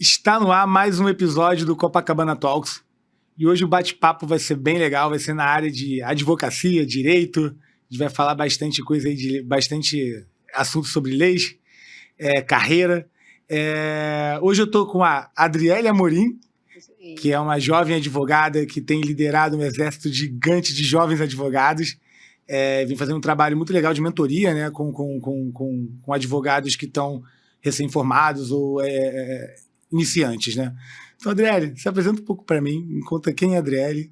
Está no ar mais um episódio do Copacabana Talks. E hoje o bate-papo vai ser bem legal, vai ser na área de advocacia, direito. A gente vai falar bastante coisa aí, bastante assunto sobre leis, carreira. Hoje eu estou com a Adriele Amorim, que é uma jovem advogada que tem liderado um exército gigante de jovens advogados. Vem fazendo um trabalho muito legal de mentoria, né, com advogados que estão recém-formados ou iniciantes, né? Então, Adriele, se apresenta um pouco para mim, me conta quem é a Adriele,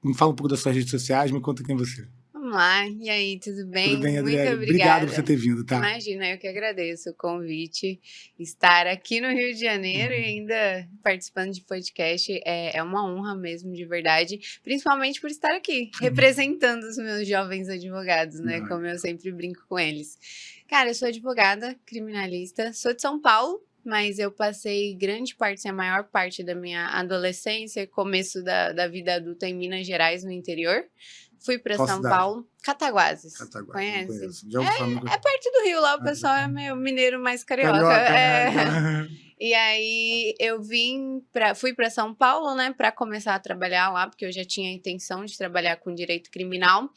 me fala um pouco das suas redes sociais, me conta quem é você. Vamos lá, e aí, tudo bem? Tudo bem, Adriele? Muito obrigada. Obrigado por você ter vindo, tá? Imagina, eu que agradeço o convite. Estar aqui no Rio de Janeiro e ainda participando de podcast é uma honra mesmo, de verdade, principalmente por estar aqui, representando os meus jovens advogados, né? Como eu sempre brinco com eles. Cara, eu sou advogada, criminalista, sou de São Paulo, mas eu passei grande parte, a maior parte da minha adolescência, começo da vida adulta em Minas Gerais, no interior. Fui para São Paulo, Cataguases. Conhece? Já ouvi falar. É perto do Rio, lá o pessoal é meio mineiro mais carioca. E aí eu fui para São Paulo, né, para começar a trabalhar lá, porque eu já tinha a intenção de trabalhar com direito criminal.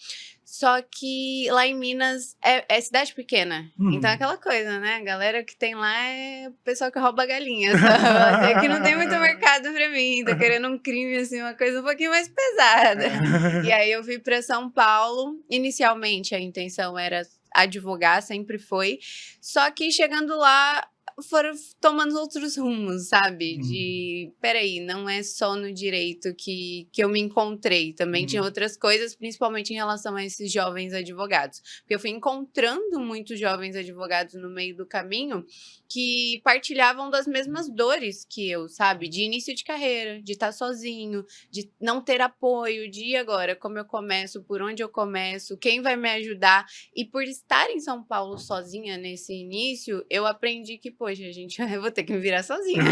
Só que lá em Minas é cidade pequena. Então é aquela coisa, né? A galera que tem lá é o pessoal que rouba galinha. Aqui não tem muito mercado pra mim. Tô querendo um crime, assim, uma coisa um pouquinho mais pesada. E aí eu fui pra São Paulo. Inicialmente a intenção era advogar, sempre foi. Só que chegando lá, foram tomando outros rumos, sabe? Peraí, não é só no direito que eu me encontrei. Também tinha outras coisas, principalmente em relação a esses jovens advogados. Porque eu fui encontrando muitos jovens advogados no meio do caminho que partilhavam das mesmas dores que eu, sabe? De início de carreira, de estar sozinho, de não ter apoio, de agora, como eu começo, por onde eu começo, quem vai me ajudar. E por estar em São Paulo sozinha nesse início, eu aprendi que, poxa, eu vou ter que me virar sozinha.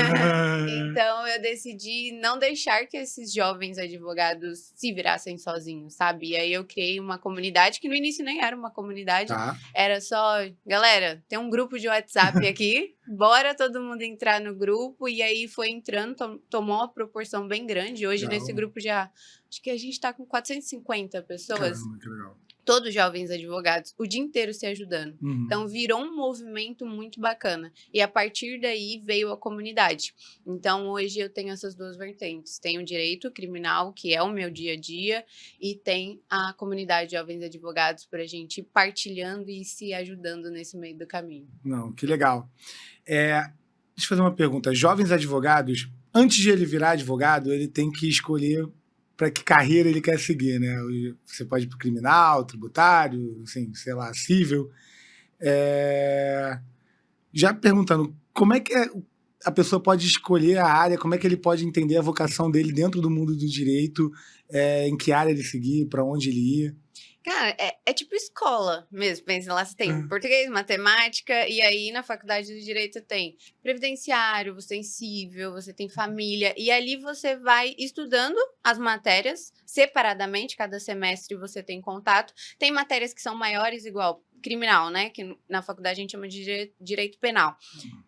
Então, eu decidi não deixar que esses jovens advogados se virassem sozinhos, sabe? E aí eu criei uma comunidade, que no início nem era uma comunidade, era só, galera, tem um grupo de WhatsApp aqui, bora todo mundo entrar no grupo. E aí foi entrando, tomou uma proporção bem grande. Hoje, nesse grupo já, acho que a gente tá com 450 pessoas. Caramba, que legal. Todos jovens advogados, o dia inteiro se ajudando. Então, virou um movimento muito bacana. E a partir daí veio a comunidade. Então, hoje eu tenho essas duas vertentes. Tem o direito criminal, que é o meu dia a dia, e tem a comunidade de jovens advogados para a gente ir partilhando e se ajudando nesse meio do caminho. Não, que legal. Deixa eu fazer uma pergunta. Jovens advogados, antes de ele virar advogado, ele tem que escolher para que carreira ele quer seguir, né? Você pode ir para o criminal, tributário, assim, sei lá, civil. Já perguntando, como é que a pessoa pode escolher a área, como é que ele pode entender a vocação dele dentro do mundo do direito, em que área ele seguir, para onde ele ir? Cara, é tipo escola mesmo. Pensa lá, você tem português, matemática, e aí na faculdade do direito tem previdenciário, você tem civil, você tem família, e ali você vai estudando as matérias separadamente, cada semestre você tem contato. Tem matérias que são maiores, igual criminal, né? Que na faculdade a gente chama de direito penal.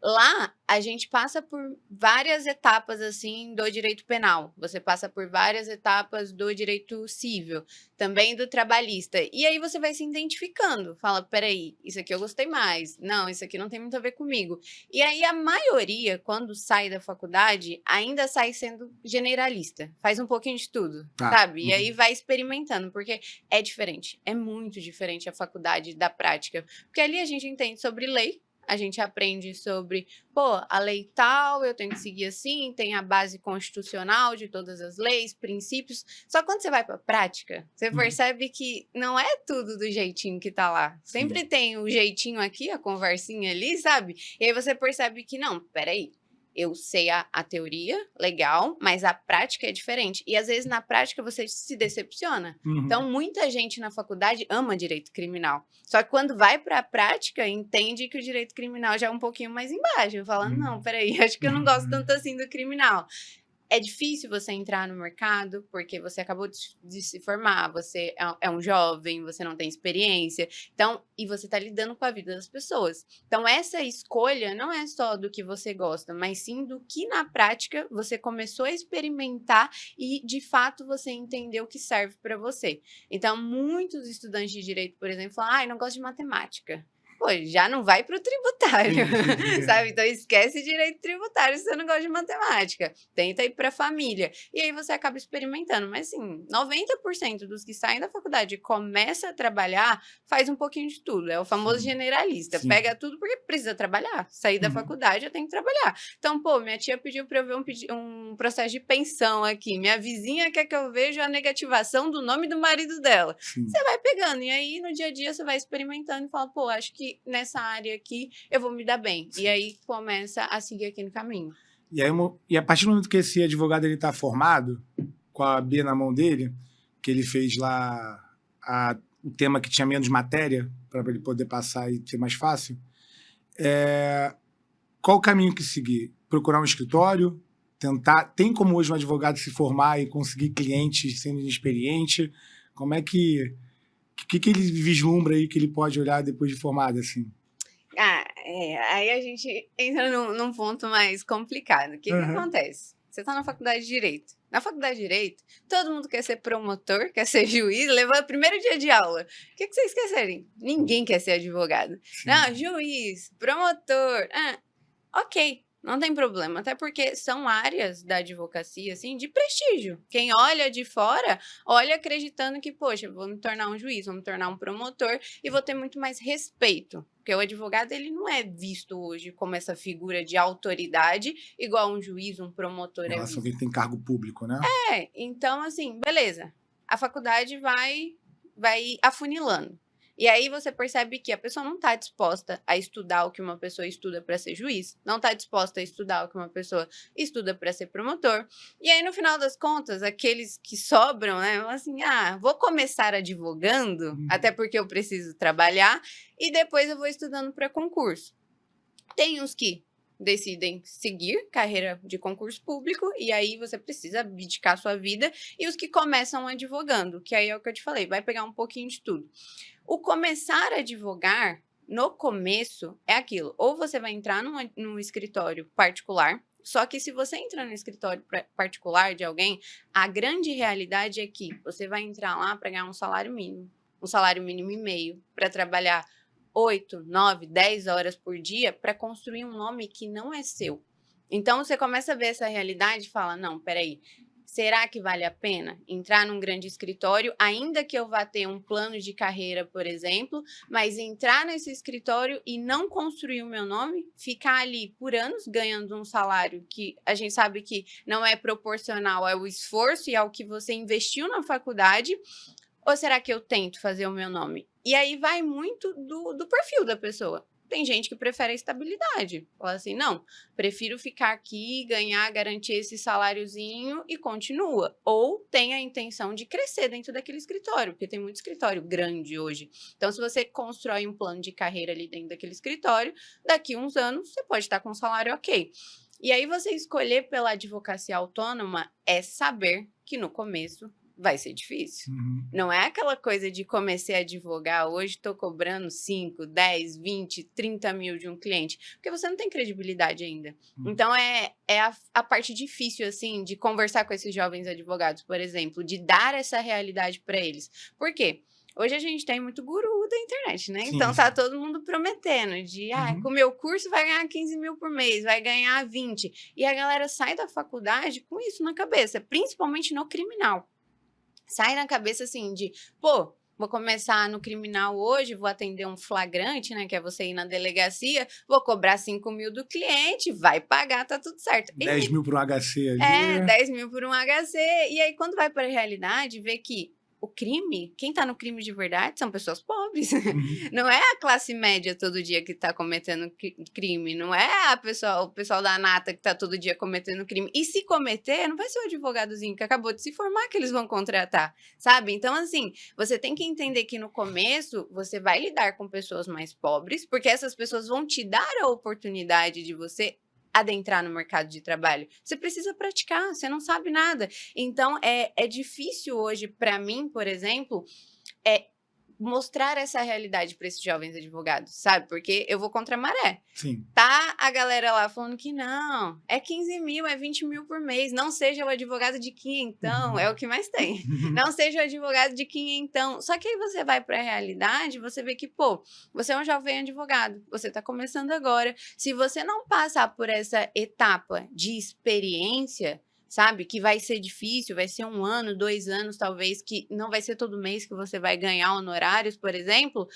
Lá, a gente passa por várias etapas, assim, do direito penal. Você passa por várias etapas do direito civil, também do trabalhista. E aí você vai se identificando. Fala, peraí, isso aqui eu gostei mais. Não, isso aqui não tem muito a ver comigo. E aí a maioria, quando sai da faculdade, ainda sai sendo generalista. Faz um pouquinho de tudo, sabe? E aí vai experimentando, porque é diferente. É muito diferente a faculdade da prática. Porque ali a gente entende sobre lei, a gente aprende sobre, a lei tal, eu tenho que seguir assim, tem a base constitucional de todas as leis, princípios. Só que quando você vai para a prática, você percebe que não é tudo do jeitinho que tá lá. Sempre tem o jeitinho aqui, a conversinha ali, sabe? E aí você percebe que, não, peraí. Eu sei a teoria, legal, mas a prática é diferente. E às vezes na prática você se decepciona. Então muita gente na faculdade ama direito criminal. Só que quando vai para a prática, entende que o direito criminal já é um pouquinho mais embaixo. Falando, não, peraí, acho que eu não gosto tanto assim do criminal. É difícil você entrar no mercado, porque você acabou de se formar, você é um jovem, você não tem experiência, então, e você está lidando com a vida das pessoas. Então, essa escolha não é só do que você gosta, mas sim do que na prática você começou a experimentar e, de fato, você entendeu que serve para você. Então, muitos estudantes de direito, por exemplo, falam, ai, não gosto de matemática. Pô, já não vai para o tributário, sabe? Então esquece direito tributário se você não gosta de matemática. Tenta ir para a família. E aí você acaba experimentando. Mas assim, 90% dos que saem da faculdade e começam a trabalhar, faz um pouquinho de tudo. É o famoso Sim, generalista. sim. Pega tudo porque precisa trabalhar. Sair da faculdade, eu tenho que trabalhar. Então, pô, minha tia pediu para eu ver um processo de pensão aqui. Minha vizinha quer que eu veja a negativação do nome do marido dela. Sim. Você vai pegando. E aí, no dia a dia, você vai experimentando e fala, pô, acho que nessa área aqui eu vou me dar bem. Sim. E aí começa a seguir aqui no caminho. E, aí, e a partir do momento que esse advogado está formado, com a B na mão dele, que ele fez lá o tema que tinha menos matéria, para ele poder passar e ser mais fácil, qual o caminho que seguir? Procurar um escritório? Tentar? Tem como hoje um advogado se formar e conseguir clientes sendo inexperiente? Como é que ele vislumbra aí que ele pode olhar depois de formado, assim? Aí a gente entra num ponto mais complicado. O que acontece? Você está na faculdade de Direito. Na faculdade de Direito, todo mundo quer ser promotor, quer ser juiz, levou o primeiro dia de aula. O que vocês querem? Ninguém quer ser advogado. Sim. Não, juiz, promotor. Ok, não tem problema, até porque são áreas da advocacia, assim, de prestígio. Quem olha de fora, olha acreditando que, poxa, vou me tornar um juiz, vou me tornar um promotor e vou ter muito mais respeito. Porque o advogado, ele não é visto hoje como essa figura de autoridade, igual um juiz, um promotor é visto. Alguém tem cargo público, né? Então, assim, beleza. A faculdade vai afunilando. E aí você percebe que a pessoa não está disposta a estudar o que uma pessoa estuda para ser juiz, não está disposta a estudar o que uma pessoa estuda para ser promotor. E aí, no final das contas, aqueles que sobram, né, falam assim, vou começar advogando, até porque eu preciso trabalhar, e depois eu vou estudando para concurso. Tem uns que decidem seguir carreira de concurso público e aí você precisa abdicar sua vida, e os que começam advogando, que aí é o que eu te falei, vai pegar um pouquinho de tudo. O começar a advogar, no começo, é aquilo, ou você vai entrar num escritório particular, só que se você entrar no escritório particular de alguém, a grande realidade é que você vai entrar lá para ganhar um salário mínimo e meio, para trabalhar 8, 9, 10 horas por dia para construir um nome que não é seu. Então, você começa a ver essa realidade e fala, não, peraí, será que vale a pena entrar num grande escritório, ainda que eu vá ter um plano de carreira, por exemplo, mas entrar nesse escritório e não construir o meu nome, ficar ali por anos ganhando um salário que a gente sabe que não é proporcional ao esforço e ao que você investiu na faculdade, ou será que eu tento fazer o meu nome? E aí vai muito do perfil da pessoa. Tem gente que prefere a estabilidade. Fala assim, não, prefiro ficar aqui, ganhar, garantir esse saláriozinho e continua. Ou tem a intenção de crescer dentro daquele escritório, porque tem muito escritório grande hoje. Então, se você constrói um plano de carreira ali dentro daquele escritório, daqui a uns anos você pode estar com um salário ok. E aí você escolher pela advocacia autônoma é saber que no começo vai ser difícil. Não é aquela coisa de comecei a advogar, hoje estou cobrando 5, 10, 20, 30 mil de um cliente, porque você não tem credibilidade ainda. Então, é a parte difícil, assim, de conversar com esses jovens advogados, por exemplo, de dar essa realidade para eles. Por quê? Hoje a gente tem muito guru da internet, né? Sim, então tá todo mundo prometendo de, com o meu curso vai ganhar 15 mil por mês, vai ganhar 20. E a galera sai da faculdade com isso na cabeça, principalmente no criminal. Sai na cabeça assim de, pô, vou começar no criminal hoje, vou atender um flagrante, né, que é você ir na delegacia, vou cobrar 5 mil do cliente, vai pagar, tá tudo certo. 10 mil por um HC ali. 10 mil por um HC. E aí, quando vai para a realidade, vê que o crime, quem tá no crime de verdade são pessoas pobres. Não é a classe média todo dia que tá cometendo crime, não é o pessoal da nata que tá todo dia cometendo crime. E se cometer, não vai ser o advogadozinho que acabou de se formar que eles vão contratar, sabe? Então, assim, você tem que entender que no começo você vai lidar com pessoas mais pobres, porque essas pessoas vão te dar a oportunidade de você adentrar no mercado de trabalho. Você precisa praticar, você não sabe nada. Então, é difícil hoje, para mim, por exemplo, mostrar essa realidade para esses jovens advogados, sabe? Porque eu vou contra a maré. Sim. Tá a galera lá falando que não, é 15 mil, é 20 mil por mês, não seja o advogado de quinhentão, é o que mais tem. Não seja o advogado de quinhentão. Só que aí você vai para a realidade, você vê que, pô, você é um jovem advogado, você tá começando agora. Se você não passar por essa etapa de experiência, sabe, que vai ser difícil, vai ser 1 ano, 2 anos, talvez, que não vai ser todo mês que você vai ganhar honorários, por exemplo,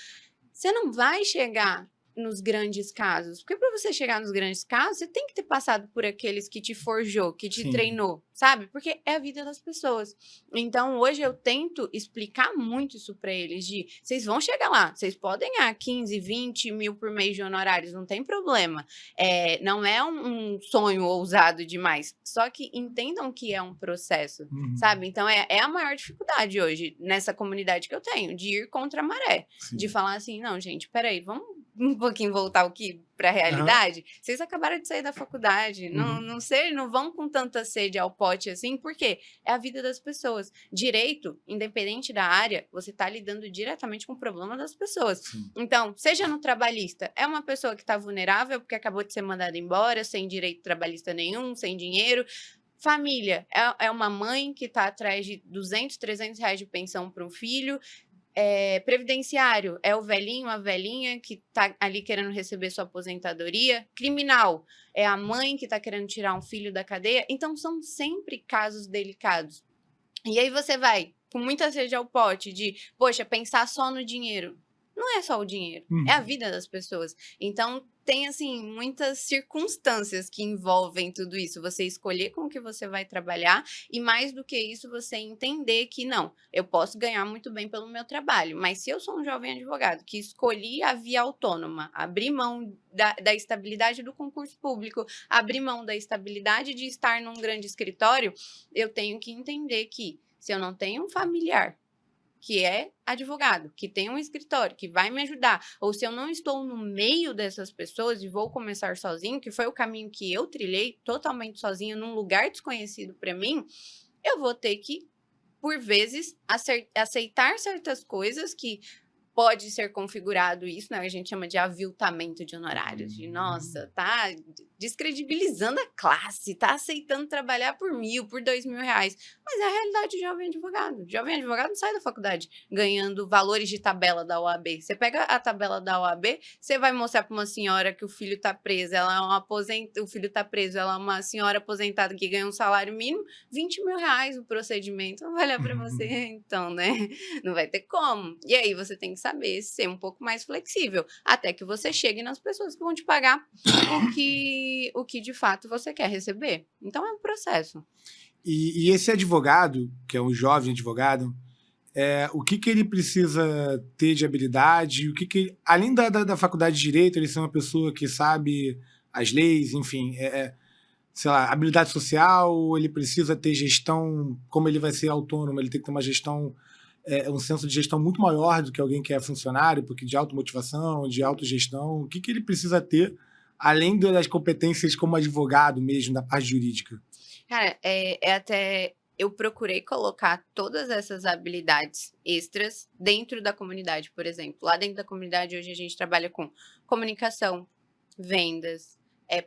você não vai chegar nos grandes casos. Porque para você chegar nos grandes casos, você tem que ter passado por aqueles que te forjou, que te treinou, sabe? Porque é a vida das pessoas. Então, hoje eu tento explicar muito isso para eles, de vocês vão chegar lá, vocês podem ganhar 15, 20 mil por mês de honorários, não tem problema. Não é um sonho ousado demais, só que entendam que é um processo, sabe? Então, é a maior dificuldade hoje nessa comunidade que eu tenho, de ir contra a maré, de falar assim, não, gente, peraí, vamos um pouquinho voltar aqui para a realidade. Vocês acabaram de sair da faculdade, não vão com tanta sede ao pote assim, porque é a vida das pessoas. Direito, independente da área, você está lidando diretamente com o problema das pessoas. Então, seja no trabalhista, é uma pessoa que está vulnerável porque acabou de ser mandada embora, sem direito trabalhista nenhum, sem dinheiro. Família, é uma mãe que está atrás de 200, 300 reais de pensão para um filho. Previdenciário, é o velhinho, a velhinha que está ali querendo receber sua aposentadoria. Criminal, é a mãe que está querendo tirar um filho da cadeia. Então, são sempre casos delicados. E aí você vai, com muita sede ao pote, de, poxa, pensar só no dinheiro. Não é só o dinheiro, é a vida das pessoas. Então, tem, assim, muitas circunstâncias que envolvem tudo isso. Você escolher com o que você vai trabalhar e, mais do que isso, você entender que, não, eu posso ganhar muito bem pelo meu trabalho, mas se eu sou um jovem advogado que escolhi a via autônoma, abrir mão da estabilidade do concurso público, abrir mão da estabilidade de estar num grande escritório, eu tenho que entender que, se eu não tenho um familiar que é advogado, que tem um escritório, que vai me ajudar, ou se eu não estou no meio dessas pessoas e vou começar sozinho, que foi o caminho que eu trilhei totalmente sozinho, num lugar desconhecido para mim, eu vou ter que, por vezes, aceitar certas coisas que pode ser configurado isso, né? A gente chama de aviltamento de honorários, de, nossa, tá descredibilizando a classe, tá aceitando trabalhar por 1.000, por 2.000 reais. Mas é a realidade do jovem advogado. O jovem advogado não sai da faculdade ganhando valores de tabela da OAB. Você pega a tabela da OAB, você vai mostrar para uma senhora que o filho tá preso, ela é o filho tá preso, ela é uma senhora aposentada que ganha um salário mínimo, 20.000 reais o procedimento. Não vai olhar para você, então, né? Não vai ter como. E aí você tem que saber ser um pouco mais flexível, até que você chegue nas pessoas que vão te pagar o que de fato você quer receber. Então é um processo. E esse advogado, que é um jovem advogado, o que ele precisa ter de habilidade? Além da faculdade de Direito, ele ser uma pessoa que sabe as leis, enfim, sei lá, habilidade social, ele precisa ter gestão, como ele vai ser autônomo, ele tem que ter uma gestão, um senso de gestão muito maior do que alguém que é funcionário, porque de automotivação, de autogestão, o que ele precisa ter, além das competências como advogado mesmo, da parte jurídica? Cara, até eu procurei colocar todas essas habilidades extras dentro da comunidade, por exemplo. Lá dentro da comunidade, hoje a gente trabalha com comunicação, vendas,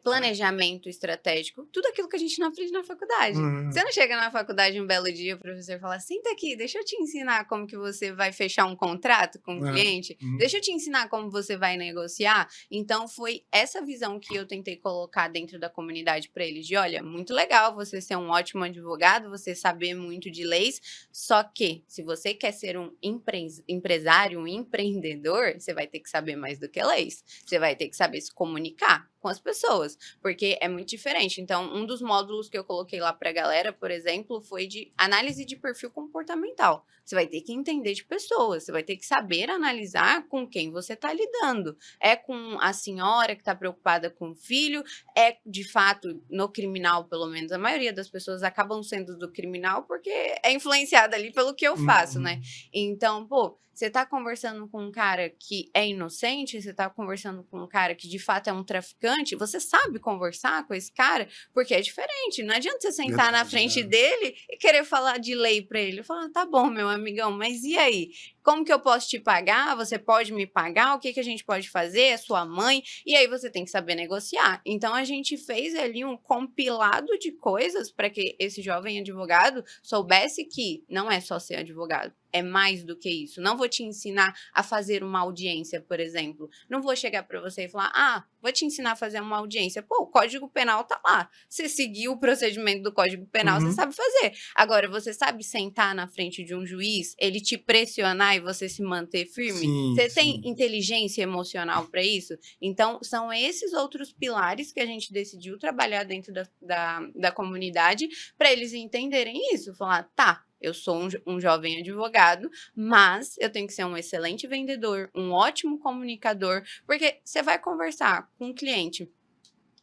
planejamento estratégico, tudo aquilo que a gente não aprende na faculdade. Você não chega na faculdade um belo dia, o professor fala, senta aqui, deixa eu te ensinar como que você vai fechar um contrato com o cliente, deixa eu te ensinar como você vai negociar. Então, foi essa visão que eu tentei colocar dentro da comunidade para eles, de olha, muito legal você ser um ótimo advogado, você saber muito de leis, só que se você quer ser um empresário, um empreendedor, você vai ter que saber mais do que leis, você vai ter que saber se comunicar com as pessoas, porque é muito diferente. Então, um dos módulos que eu coloquei lá para a galera, por exemplo, foi de análise de perfil comportamental. Você vai ter que entender de pessoas, você vai ter que saber analisar com quem você está lidando. É com a senhora que está preocupada com o filho, é de fato no criminal, pelo menos a maioria das pessoas acabam sendo do criminal porque é influenciada ali pelo que eu faço, né? Então, pô, você tá conversando com um cara que é inocente, você tá conversando com um cara que de fato é um traficante, traficante, você sabe conversar com esse cara? Porque é diferente. Não adianta você sentar na frente dele e querer falar de lei para ele. Falar, tá bom, meu amigão, mas e aí? Como que eu posso te pagar? Você pode me pagar? O que a gente pode fazer? É sua mãe? E aí você tem que saber negociar. Então, a gente fez ali um compilado de coisas para que esse jovem advogado soubesse que não é só ser advogado. É mais do que isso. Não vou te ensinar a fazer uma audiência, por exemplo. Não vou chegar para você e falar, vou te ensinar a fazer uma audiência. Pô, o Código Penal tá lá. Você seguiu o procedimento do Código Penal, você sabe fazer. Agora, você sabe sentar na frente de um juiz, ele te pressionar e você se manter firme? Sim, você tem inteligência emocional para isso? Então, são esses outros pilares que a gente decidiu trabalhar dentro da comunidade para eles entenderem isso. Falar, tá, eu sou um jovem advogado, mas eu tenho que ser um excelente vendedor, um ótimo comunicador, porque você vai conversar com um cliente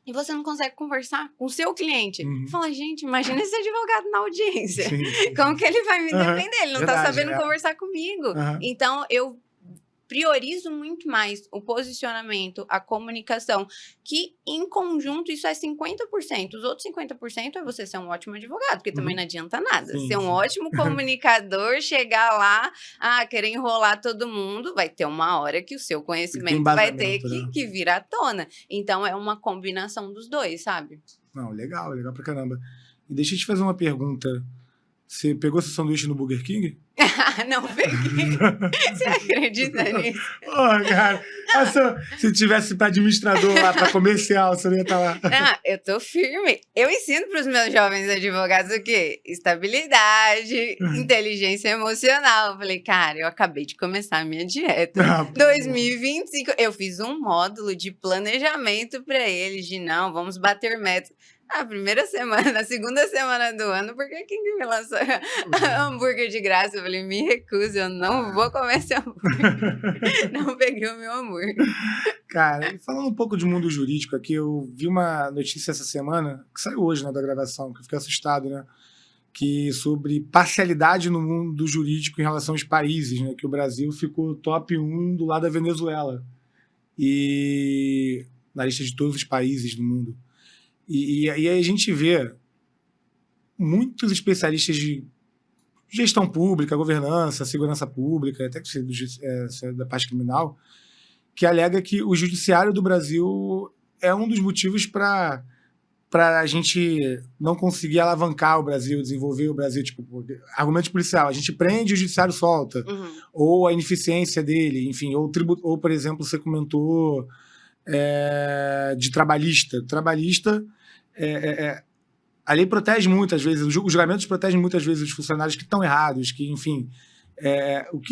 e você não consegue conversar com o seu cliente. Fala, gente, imagina esse advogado na audiência. Como que ele vai me defender? Ele não está sabendo conversar comigo. Então, eu priorizo muito mais o posicionamento, a comunicação, que em conjunto isso é 50%. Os outros 50% é você ser um ótimo advogado, porque também não adianta nada. Ser um ótimo comunicador, chegar lá, querer enrolar todo mundo, vai ter uma hora que o seu conhecimento vai ter que vir à tona. Então, é uma combinação dos dois, sabe? Não, legal pra caramba. E deixa eu te fazer uma pergunta. Você pegou esse sanduíche no Burger King? Não peguei. Você acredita nisso? Cara, se tivesse para administrador lá, para comercial, você não ia estar lá. Não, eu tô firme. Eu ensino para os meus jovens advogados o quê? Estabilidade, inteligência emocional. Eu falei, cara, eu acabei de começar a minha dieta. 2025, eu fiz um módulo de planejamento para eles, de não, vamos bater metas. A primeira semana, na segunda semana do ano, porque quem que me lançou hambúrguer de graça? Eu falei, me recuso, eu não vou comer esse hambúrguer. Não peguei o meu hambúrguer. Cara, e falando um pouco de mundo jurídico aqui, eu vi uma notícia essa semana, que saiu hoje, né, da gravação, que eu fiquei assustado, né? Que sobre parcialidade no mundo jurídico em relação aos países, né? Que o Brasil ficou top 1 do lado da Venezuela. E na lista de todos os países do mundo. E aí a gente vê muitos especialistas de gestão pública, governança, segurança pública, até que da parte criminal, que alega que o judiciário do Brasil é um dos motivos para a gente não conseguir alavancar o Brasil, desenvolver o Brasil. Tipo, argumento policial, a gente prende e o judiciário solta. Ou a ineficiência dele, enfim, ou por exemplo, você comentou de trabalhista. Trabalhista, a lei protege muitas vezes, os julgamentos protegem muitas vezes os funcionários que estão errados, que, enfim...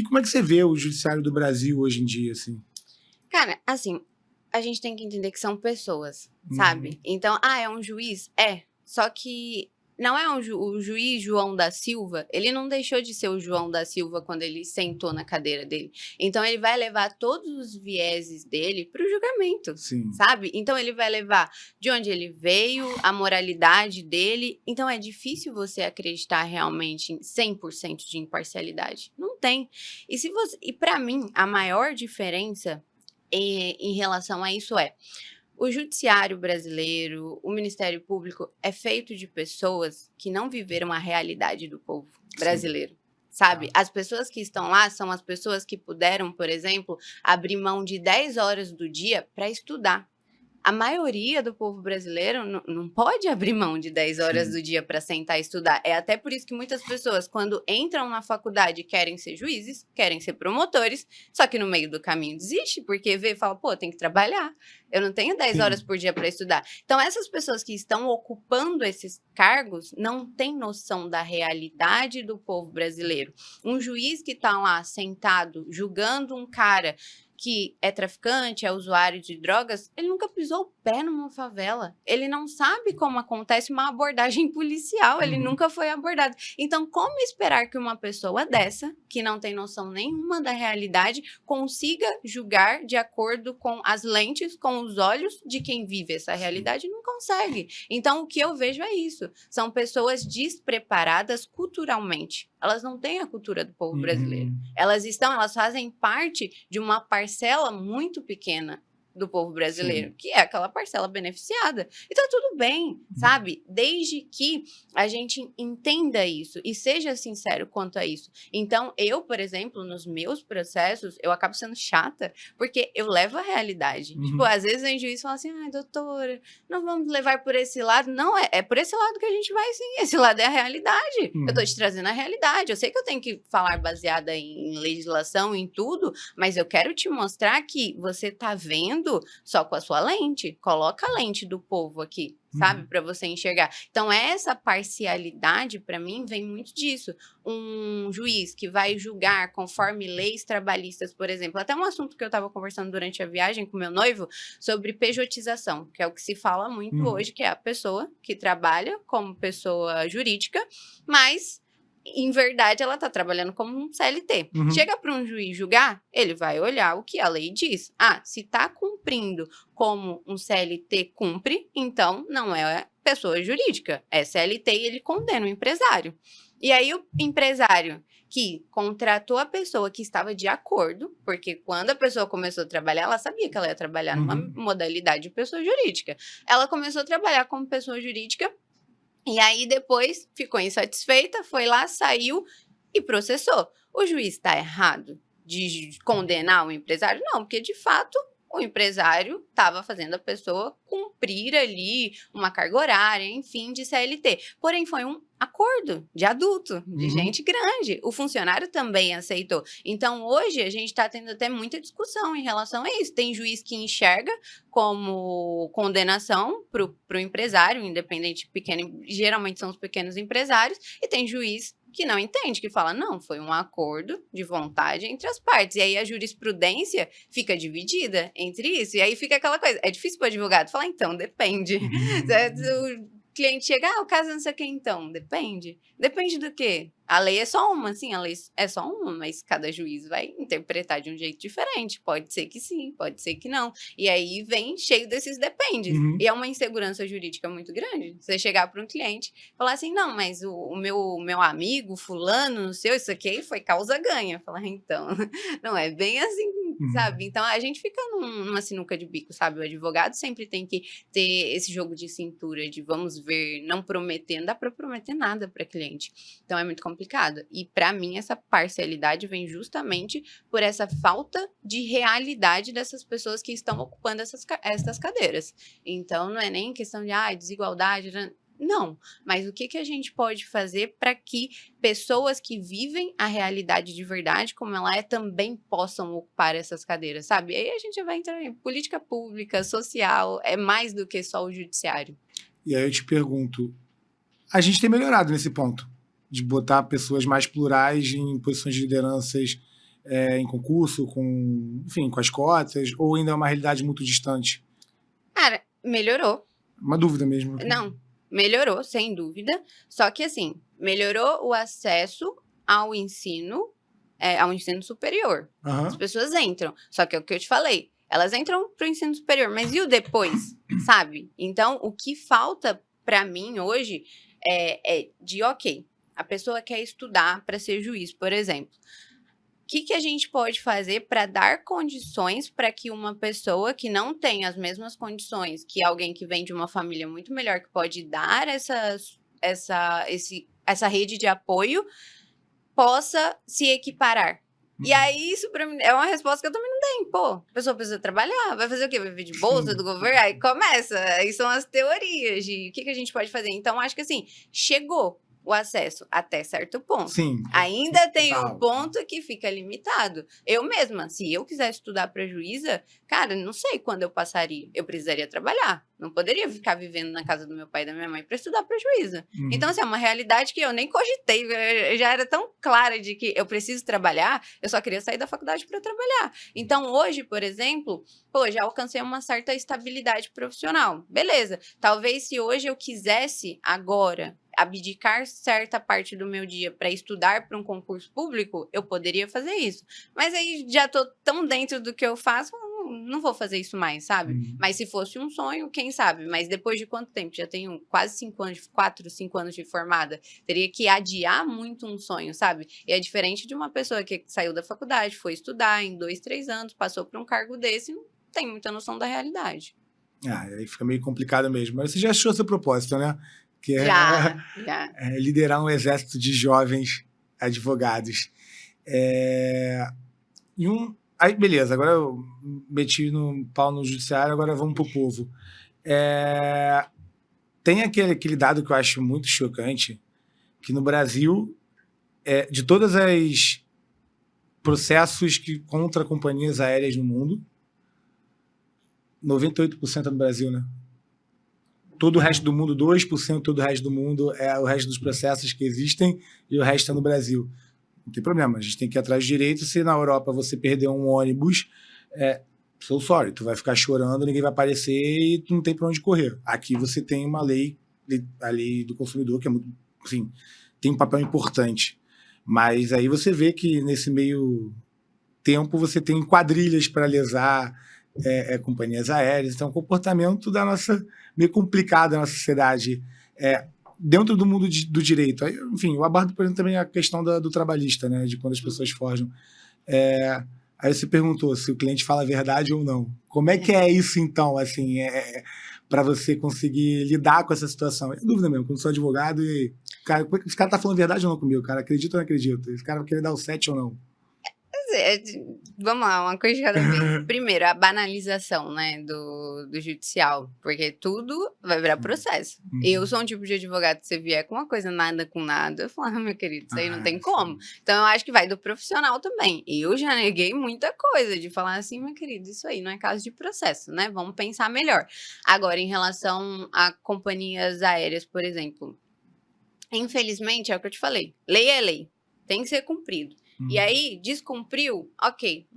como é que você vê o judiciário do Brasil hoje em dia, assim? Cara, assim, a gente tem que entender que são pessoas, sabe? Então, é um juiz? Só que não é o juiz João da Silva, ele não deixou de ser o João da Silva quando ele sentou na cadeira dele. Então, ele vai levar todos os vieses dele para o julgamento, sabe? Então, ele vai levar de onde ele veio, a moralidade dele. Então, é difícil você acreditar realmente em 100% de imparcialidade. Não tem. E para mim, a maior diferença em relação a isso o judiciário brasileiro, o Ministério Público é feito de pessoas que não viveram a realidade do povo brasileiro, sabe? As pessoas que estão lá são as pessoas que puderam, por exemplo, abrir mão de 10 horas do dia para estudar. A maioria do povo brasileiro não pode abrir mão de 10 horas do dia para sentar e estudar. É até por isso que muitas pessoas, quando entram na faculdade, querem ser juízes, querem ser promotores, só que no meio do caminho desiste, porque vê e fala, pô, tem que trabalhar. Eu não tenho 10 horas por dia para estudar. Então, essas pessoas que estão ocupando esses cargos não têm noção da realidade do povo brasileiro. Um juiz que está lá sentado, julgando um cara que é traficante, é usuário de drogas, ele nunca pisou o pé numa favela. Ele não sabe como acontece uma abordagem policial, ele nunca foi abordado. Então, como esperar que uma pessoa dessa, que não tem noção nenhuma da realidade, consiga julgar de acordo com as lentes, com os olhos de quem vive essa realidade? Não consegue. Então, o que eu vejo é isso. São pessoas despreparadas culturalmente. Elas não têm a cultura do povo brasileiro. Elas fazem parte de uma parcela muito pequena do povo brasileiro, que é aquela parcela beneficiada. E tá tudo bem, sabe? Desde que a gente entenda isso e seja sincero quanto a isso. Então, eu, por exemplo, nos meus processos, eu acabo sendo chata, porque eu levo a realidade. Tipo, às vezes a juiz fala assim, ai, doutora, não vamos levar por esse lado. Não, é por esse lado que a gente vai, sim. Esse lado é a realidade. Eu tô te trazendo a realidade. Eu sei que eu tenho que falar baseada em legislação, em tudo, mas eu quero te mostrar que você tá vendo só com a sua lente. Coloca a lente do povo aqui, sabe? Para você enxergar. Então, essa parcialidade, para mim, vem muito disso. Um juiz que vai julgar conforme leis trabalhistas, por exemplo. Até um assunto que eu estava conversando durante a viagem com meu noivo sobre pejotização, que é o que se fala muito hoje, que é a pessoa que trabalha como pessoa jurídica, mas em verdade, ela está trabalhando como um CLT. Chega para um juiz julgar, ele vai olhar o que a lei diz. Ah, se está cumprindo como um CLT cumpre, então não é pessoa jurídica, é CLT e ele condena o empresário. E aí o empresário que contratou a pessoa que estava de acordo, porque quando a pessoa começou a trabalhar, ela sabia que ela ia trabalhar numa modalidade de pessoa jurídica. Ela começou a trabalhar como pessoa jurídica, e aí depois ficou insatisfeita, foi lá, saiu e processou. O juiz está errado de condenar o empresário? Não, porque de fato o empresário estava fazendo a pessoa cumprir ali uma carga horária, enfim, de CLT. Porém, foi um acordo de adulto, de gente grande. O funcionário também aceitou. Então, hoje, a gente está tendo até muita discussão em relação a isso. Tem juiz que enxerga como condenação para o empresário, independente pequeno, geralmente são os pequenos empresários, e tem juiz que não entende, que fala, não, foi um acordo de vontade entre as partes. E aí a jurisprudência fica dividida entre isso. E aí fica aquela coisa, é difícil para o advogado falar, então, depende. O cliente chega, o caso não sei o que, então, depende. Depende do quê? A lei é só uma, sim, a lei é só uma, mas cada juiz vai interpretar de um jeito diferente. Pode ser que sim, pode ser que não. E aí vem cheio desses dependes. E é uma insegurança jurídica muito grande. Você chegar para um cliente e falar assim, não, mas o meu amigo, fulano, não sei, isso aqui foi causa ganha. Falar, então, não é bem assim, sabe? Então, a gente fica numa sinuca de bico, sabe? O advogado sempre tem que ter esse jogo de cintura, de vamos ver, não prometer, não dá para prometer nada para cliente. Então, é muito complicado. E para mim essa parcialidade vem justamente por essa falta de realidade dessas pessoas que estão ocupando essas cadeiras. Então não é nem questão de desigualdade, não, mas o que a gente pode fazer para que pessoas que vivem a realidade de verdade, como ela é, também possam ocupar essas cadeiras, sabe? E aí a gente vai entrar em política pública, social, é mais do que só o judiciário. E aí eu te pergunto, a gente tem melhorado nesse ponto? De botar pessoas mais plurais em posições de lideranças em concurso, enfim, com as cotas, ou ainda é uma realidade muito distante? Cara, melhorou. Uma dúvida mesmo. Não, melhorou, sem dúvida. Só que, assim, melhorou o acesso ao ensino superior. As pessoas entram. Só que é o que eu te falei. Elas entram para o ensino superior, mas e o depois, sabe? Então, o que falta para mim hoje é de, a pessoa quer estudar para ser juiz, por exemplo. O que a gente pode fazer para dar condições para que uma pessoa que não tem as mesmas condições que alguém que vem de uma família muito melhor, que pode dar essa rede de apoio, possa se equiparar? E aí, isso pra mim é uma resposta que eu também não tenho. Pô, a pessoa precisa trabalhar, vai fazer o quê? Vai viver de bolsa do governo? Aí começa, aí são as teorias de o que a gente pode fazer. Então, acho que assim, chegou o acesso até certo ponto. Sim. Ainda tem um ponto que fica limitado. Eu mesma, se eu quiser estudar para juíza, cara, não sei quando eu passaria. Eu precisaria trabalhar. Não poderia ficar vivendo na casa do meu pai e da minha mãe para estudar para juíza. Então, assim, é uma realidade que eu nem cogitei. Eu já era tão clara de que eu preciso trabalhar, eu só queria sair da faculdade para trabalhar. Então, hoje, por exemplo, já alcancei uma certa estabilidade profissional. Beleza. Talvez se hoje eu quisesse agora abdicar certa parte do meu dia para estudar para um concurso público, eu poderia fazer isso. Mas aí já estou tão dentro do que eu faço, não vou fazer isso mais, sabe? Mas se fosse um sonho, quem sabe? Mas depois de quanto tempo? Já tenho quase 5 anos, 4, 5 anos de formada. Teria que adiar muito um sonho, sabe? E é diferente de uma pessoa que saiu da faculdade, foi estudar em 2, 3 anos, passou por um cargo desse, tem muita noção da realidade. Aí fica meio complicado mesmo. Mas você já achou seu propósito, né? Que é, Já. é liderar um exército de jovens advogados. Aí, beleza, agora eu meti no pau no judiciário, agora vamos pro povo. Tem aquele dado que eu acho muito chocante, que no Brasil, de todas as processos contra companhias aéreas no mundo, 98% é no Brasil, né? Todo o resto do mundo, 2%, todo o resto do mundo é o resto dos processos que existem e o resto é no Brasil. Não tem problema, a gente tem que ir atrás de direito. Se na Europa você perder um ônibus, so sorry, tu vai ficar chorando, ninguém vai aparecer e tu não tem para onde correr. Aqui você tem uma lei, a lei do consumidor, que é muito, assim, tem um papel importante. Mas aí você vê que nesse meio tempo você tem quadrilhas para lesar companhias aéreas. Então, é um comportamento meio complicado da nossa sociedade. Dentro do mundo do direito. Aí, enfim, eu abordo, por exemplo, também a questão do trabalhista, né? De quando as pessoas forjam. Aí você perguntou se o cliente fala a verdade ou não. Como é que é isso, então, assim, para você conseguir lidar com essa situação? É dúvida mesmo, quando sou advogado e... Cara, esse cara tá falando verdade ou não comigo? Cara, acredita ou não acredita? Esse cara vai querer dar o 7 ou não? Vamos lá, uma coisa de cada vez. Primeiro, a banalização, né, do judicial, porque tudo vai virar processo. Eu sou um tipo de advogado que você vier com uma coisa nada com nada, eu falo, meu querido, isso aí não tem como. Então, eu acho que vai do profissional também. Eu já neguei muita coisa de falar assim, meu querido, isso aí não é caso de processo, né? Vamos pensar melhor. Agora, em relação a companhias aéreas, por exemplo, infelizmente, é o que eu te falei, lei é lei, tem que ser cumprido. E aí, descumpriu, ok,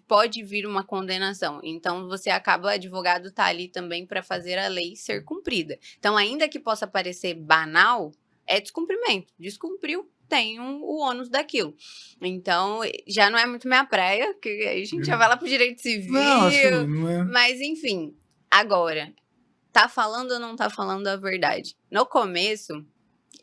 pode vir uma condenação. Então, você acaba, o advogado tá ali também para fazer a lei ser cumprida. Então, ainda que possa parecer banal, é descumprimento. Descumpriu, tem o ônus daquilo. Então, já não é muito minha praia, que aí a gente já vai lá pro direito civil. Não, assim, não é... Mas, enfim, agora, tá falando ou não tá falando a verdade? No começo...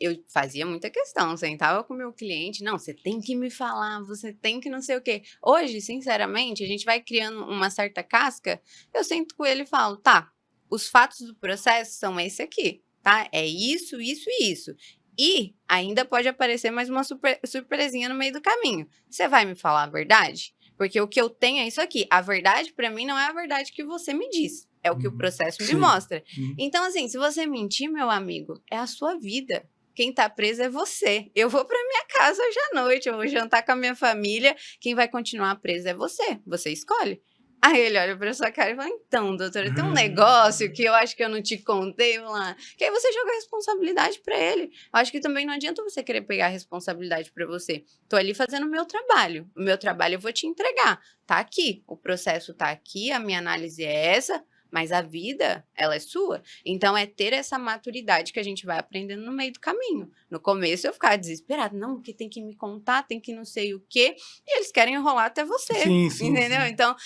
eu fazia muita questão, sentava com o meu cliente, não, você tem que me falar, você tem que não sei o quê. Hoje, sinceramente, a gente vai criando uma certa casca, eu sento com ele e falo, tá, os fatos do processo são esse aqui, tá? É isso, isso e isso. E ainda pode aparecer mais uma surpresinha no meio do caminho. Você vai me falar a verdade? Porque o que eu tenho é isso aqui. A verdade, pra mim, não é a verdade que você me diz. É o que o processo me mostra. Então, assim, se você mentir, meu amigo, é a sua vida. Quem tá preso é você. Eu vou pra minha casa hoje à noite, eu vou jantar com a minha família. Quem vai continuar preso é você. Você escolhe. Aí ele olha pra sua cara e fala, então, doutora, tem um negócio que eu acho que eu não te contei, lá. Que aí você joga a responsabilidade pra ele. Eu acho que também não adianta você querer pegar a responsabilidade pra você. Tô ali fazendo o meu trabalho. O meu trabalho eu vou te entregar. Tá aqui. O processo tá aqui, a minha análise é essa. Mas a vida, ela é sua. Então, é ter essa maturidade que a gente vai aprendendo no meio do caminho. No começo, eu ficava desesperada. Não, porque tem que me contar, tem que não sei o quê. E eles querem enrolar até você. Sim, entendeu? Sim. Então,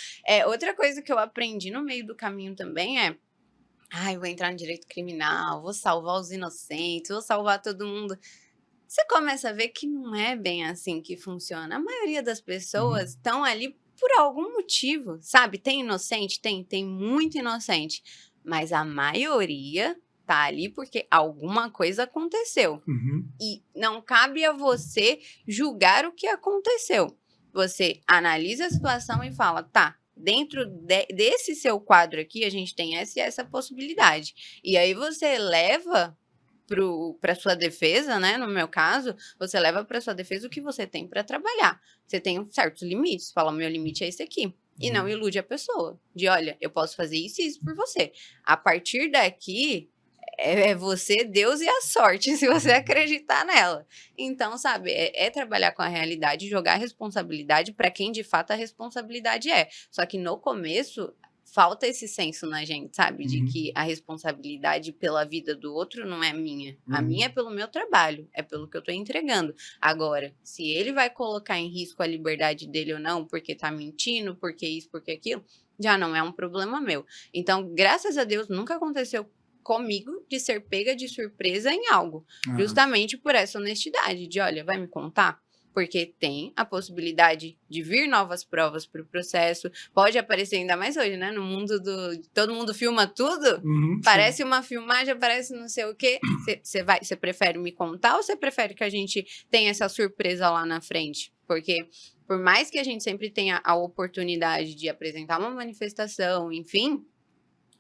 outra coisa que eu aprendi no meio do caminho também é... eu vou entrar no direito criminal, vou salvar os inocentes, vou salvar todo mundo. Você começa a ver que não é bem assim que funciona. A maioria das pessoas estão ali por algum motivo, sabe? Tem inocente? Tem muito inocente. Mas a maioria tá ali porque alguma coisa aconteceu. E não cabe a você julgar o que aconteceu. Você analisa a situação e fala, tá, dentro desse seu quadro aqui, a gente tem essa e essa possibilidade. E aí você leva para sua defesa, né? No meu caso, você leva para sua defesa o que você tem para trabalhar. Você tem certos limites. Fala, meu limite é esse aqui. E não ilude a pessoa. De, olha, eu posso fazer isso e isso por você. A partir daqui, é você, Deus e a sorte, se você acreditar nela. Então, sabe, é trabalhar com a realidade, jogar a responsabilidade para quem de fato a responsabilidade é. Só que no começo... falta esse senso na gente, sabe? De que a responsabilidade pela vida do outro não é minha. A minha é pelo meu trabalho, é pelo que eu tô entregando. Agora, se ele vai colocar em risco a liberdade dele ou não, porque tá mentindo, porque isso, porque aquilo, já não é um problema meu. Então, graças a Deus, nunca aconteceu comigo de ser pega de surpresa em algo. Justamente por essa honestidade de, olha, vai me contar? porque tem a possibilidade de vir novas provas para o processo, pode aparecer ainda mais hoje, né? No mundo todo mundo filma tudo, parece uma filmagem, aparece não sei o quê. Você prefere me contar ou você prefere que a gente tenha essa surpresa lá na frente? Porque por mais que a gente sempre tenha a oportunidade de apresentar uma manifestação, enfim,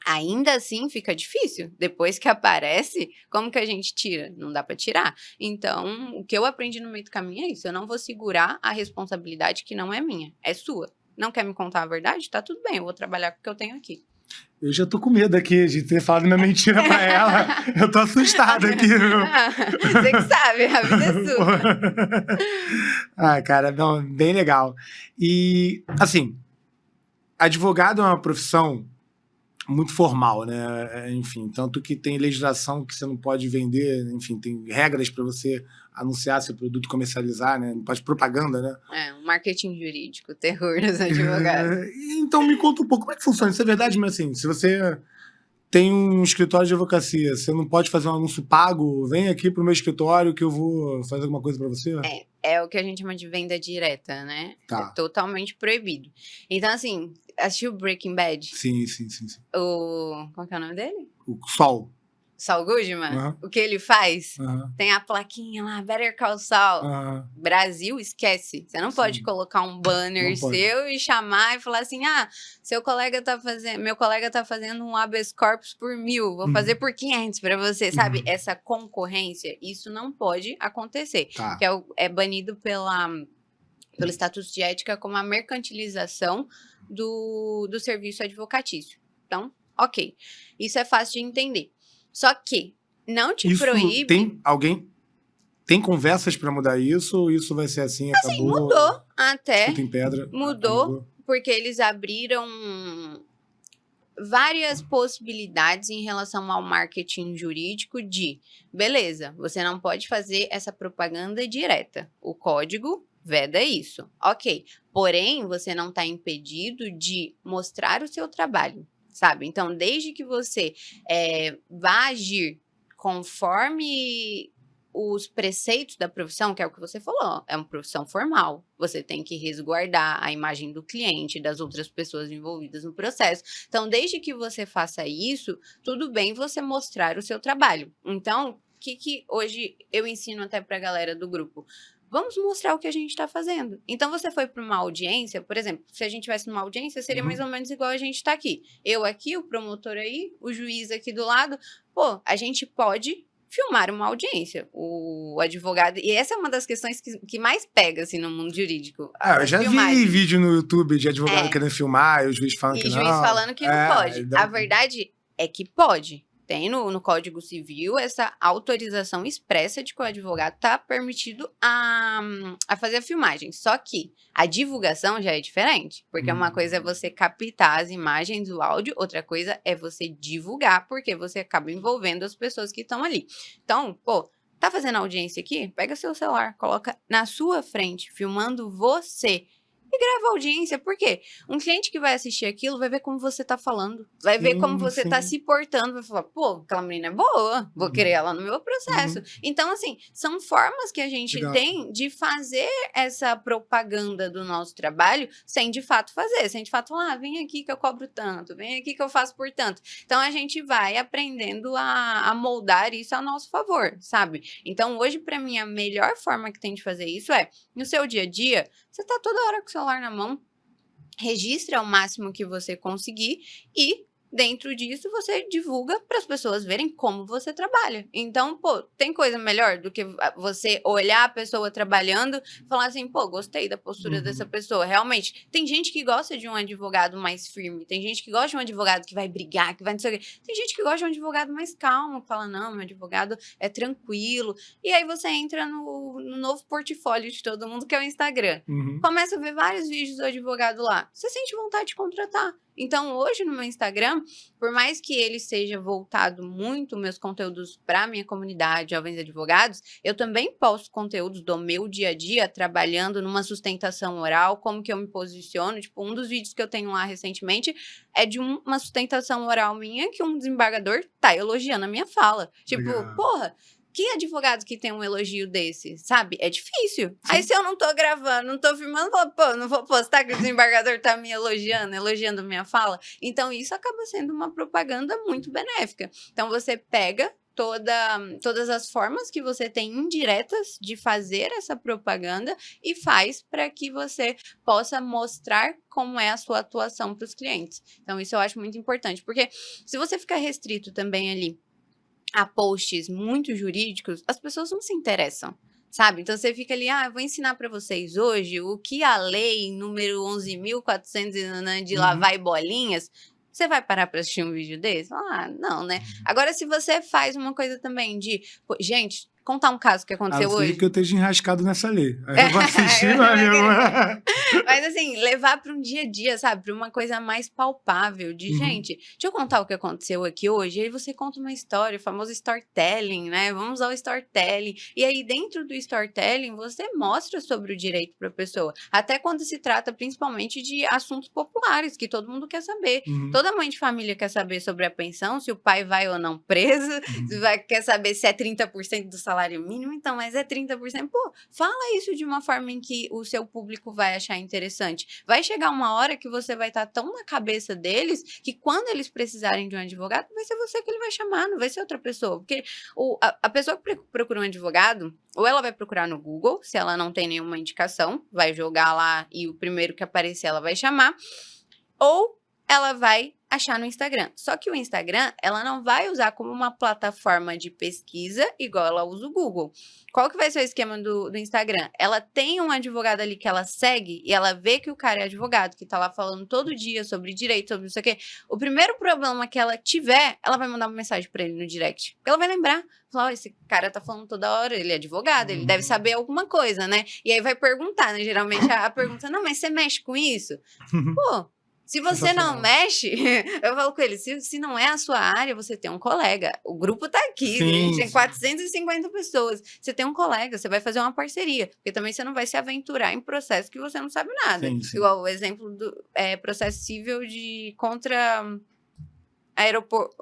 ainda assim fica difícil. Depois que aparece, como que a gente tira? Não dá para tirar. Então, o que eu aprendi no meio do caminho é isso. Eu não vou segurar a responsabilidade que não é minha, é sua. Não quer me contar a verdade? Tá tudo bem, eu vou trabalhar com o que eu tenho aqui. Eu já tô com medo aqui de ter falado minha mentira pra ela. Eu tô assustado aqui. Você que sabe, a vida é sua. Cara, não, bem legal. E, assim, advogado é uma profissão muito formal, né? Enfim, tanto que tem legislação que você não pode vender, enfim, tem regras para você anunciar seu produto, comercializar, né? Não pode propaganda, né? Um marketing jurídico, terror dos advogados. Então me conta um pouco como é que funciona. Isso é verdade, mas assim, se você tem um escritório de advocacia, você não pode fazer um anúncio pago? Vem aqui pro meu escritório que eu vou fazer alguma coisa para você? É o que a gente chama de venda direta, né? Tá. É totalmente proibido. Então, assim, assistiu Breaking Bad? Sim. Qual que é o nome dele? O Sol. Saul Goodman? O que ele faz? Tem a plaquinha lá, Better Call Saul. Brasil, esquece. Você não pode colocar um banner seu e chamar e falar assim, meu colega tá fazendo um habeas corpus por 1.000, vou fazer por 500 para você, sabe? Essa concorrência, isso não pode acontecer. Tá. Que é banido pelo Estatuto de Ética como a mercantilização do serviço advocatício. Então, ok. Isso é fácil de entender. Só que não te proíbe... Tem conversas para mudar isso ou isso vai ser assim, acabou? Assim, mudou até. Em pedra. Mudou porque eles abriram várias possibilidades em relação ao marketing jurídico de, beleza, você não pode fazer essa propaganda direta. O código veda isso. Ok. Porém, você não está impedido de mostrar o seu trabalho. Sabe? Então, desde que você vá agir conforme os preceitos da profissão, que é o que você falou, é uma profissão formal. Você tem que resguardar a imagem do cliente, das outras pessoas envolvidas no processo. Então, desde que você faça isso, tudo bem você mostrar o seu trabalho. Então, o que hoje eu ensino até para a galera do grupo? Vamos mostrar o que a gente está fazendo. Então, você foi para uma audiência, por exemplo, se a gente estivesse numa audiência, seria mais ou menos igual a gente está aqui. Eu aqui, o promotor aí, o juiz aqui do lado. Pô, a gente pode filmar uma audiência. O advogado... E essa é uma das questões que mais pega, assim, no mundo jurídico. Eu já vi vídeo no YouTube de advogado querendo filmar e o juiz falando que não. E o juiz falando que não pode. A verdade é que pode. Tem no Código Civil essa autorização expressa de que o advogado está permitido a fazer a filmagem. Só que a divulgação já é diferente. Porque uma coisa é você captar as imagens, o áudio, outra coisa é você divulgar, porque você acaba envolvendo as pessoas que estão ali. Então, tá fazendo audiência aqui? Pega seu celular, coloca na sua frente, filmando você. E grava audiência, por quê? Um cliente que vai assistir aquilo vai ver como você tá falando, vai ver como você tá se portando, vai falar, aquela menina é boa, vou querer ela no meu processo. Então, assim, são formas que a gente tem de fazer essa propaganda do nosso trabalho sem de fato fazer, sem de fato falar, vem aqui que eu cobro tanto, vem aqui que eu faço por tanto. Então, a gente vai aprendendo a moldar isso a nosso favor, sabe? Então, hoje, pra mim, a melhor forma que tem de fazer isso é, no seu dia a dia, você tá toda hora com o celular na mão, registra o máximo que você conseguir e dentro disso você divulga para as pessoas verem como você trabalha. Então, tem coisa melhor do que você olhar a pessoa trabalhando e falar assim, gostei da postura dessa pessoa. Realmente, tem gente que gosta de um advogado mais firme, tem gente que gosta de um advogado que vai brigar, que vai não sei o quê. Tem gente que gosta de um advogado mais calmo, que fala, não, meu advogado é tranquilo. E aí você entra no novo portfólio de todo mundo, que é o Instagram. Começa a ver vários vídeos do advogado lá. Você sente vontade de contratar. Então, hoje no meu Instagram, por mais que ele seja voltado muito, meus conteúdos para minha comunidade, jovens advogados, eu também posto conteúdos do meu dia a dia, trabalhando numa sustentação oral, como que eu me posiciono. Tipo, um dos vídeos que eu tenho lá recentemente é de uma sustentação oral minha que um desembargador tá elogiando a minha fala. Tipo, Que advogado que tem um elogio desse, sabe? É difícil. Sim. Aí se eu não tô gravando, não tô filmando, eu falo, não vou postar que o desembargador tá me elogiando minha fala. Então isso acaba sendo uma propaganda muito benéfica. Então você pega todas as formas que você tem indiretas de fazer essa propaganda e faz para que você possa mostrar como é a sua atuação para os clientes. Então, isso eu acho muito importante, porque se você ficar restrito também ali a posts muito jurídicos, as pessoas não se interessam. Sabe? Então, você fica ali, eu vou ensinar para vocês hoje o que a lei número 11.400 de lavar e bolinhas. Você vai parar para assistir um vídeo desse? Não, né? Agora, se você faz uma coisa também de... Gente, contar um caso que aconteceu hoje. Que eu esteja enrascado nessa lei. Aí eu vou assistir, Mas assim, levar para um dia a dia, sabe? Para uma coisa mais palpável. De, gente, deixa eu contar o que aconteceu aqui hoje. E aí você conta uma história, o famoso storytelling, né? Vamos usar o storytelling. E aí, dentro do storytelling, você mostra sobre o direito para a pessoa. Até quando se trata, principalmente, de assuntos populares, que todo mundo quer saber. Toda mãe de família quer saber sobre a pensão, se o pai vai ou não preso, quer saber se é 30% do salário mínimo, então, mas é 30%. Pô, fala isso de uma forma em que o seu público vai achar interessante. Vai chegar uma hora que você vai estar tão na cabeça deles que quando eles precisarem de um advogado, vai ser você que ele vai chamar, não vai ser outra pessoa. Porque a pessoa que procura um advogado, ou ela vai procurar no Google, se ela não tem nenhuma indicação, vai jogar lá e o primeiro que aparecer ela vai chamar, ou ela vai achar no Instagram. Só que o Instagram, ela não vai usar como uma plataforma de pesquisa igual ela usa o Google. Qual que vai ser o esquema do Instagram? Ela tem um advogado ali que ela segue e ela vê que o cara é advogado, que tá lá falando todo dia sobre direito, sobre não sei o quê. O primeiro problema que ela tiver, ela vai mandar uma mensagem pra ele no direct. Ela vai lembrar. Falar, esse cara tá falando toda hora, ele é advogado, ele deve saber alguma coisa, né? E aí vai perguntar, né? Geralmente a pergunta, não, mas você mexe com isso? Pô, se você não mexe, eu falo com ele, se não é a sua área, você tem um colega. O grupo tá aqui, gente, tem 450 pessoas. Você tem um colega, você vai fazer uma parceria. Porque também você não vai se aventurar em processo que você não sabe nada. Sim. Igual o exemplo do processo civil contra aeroporto,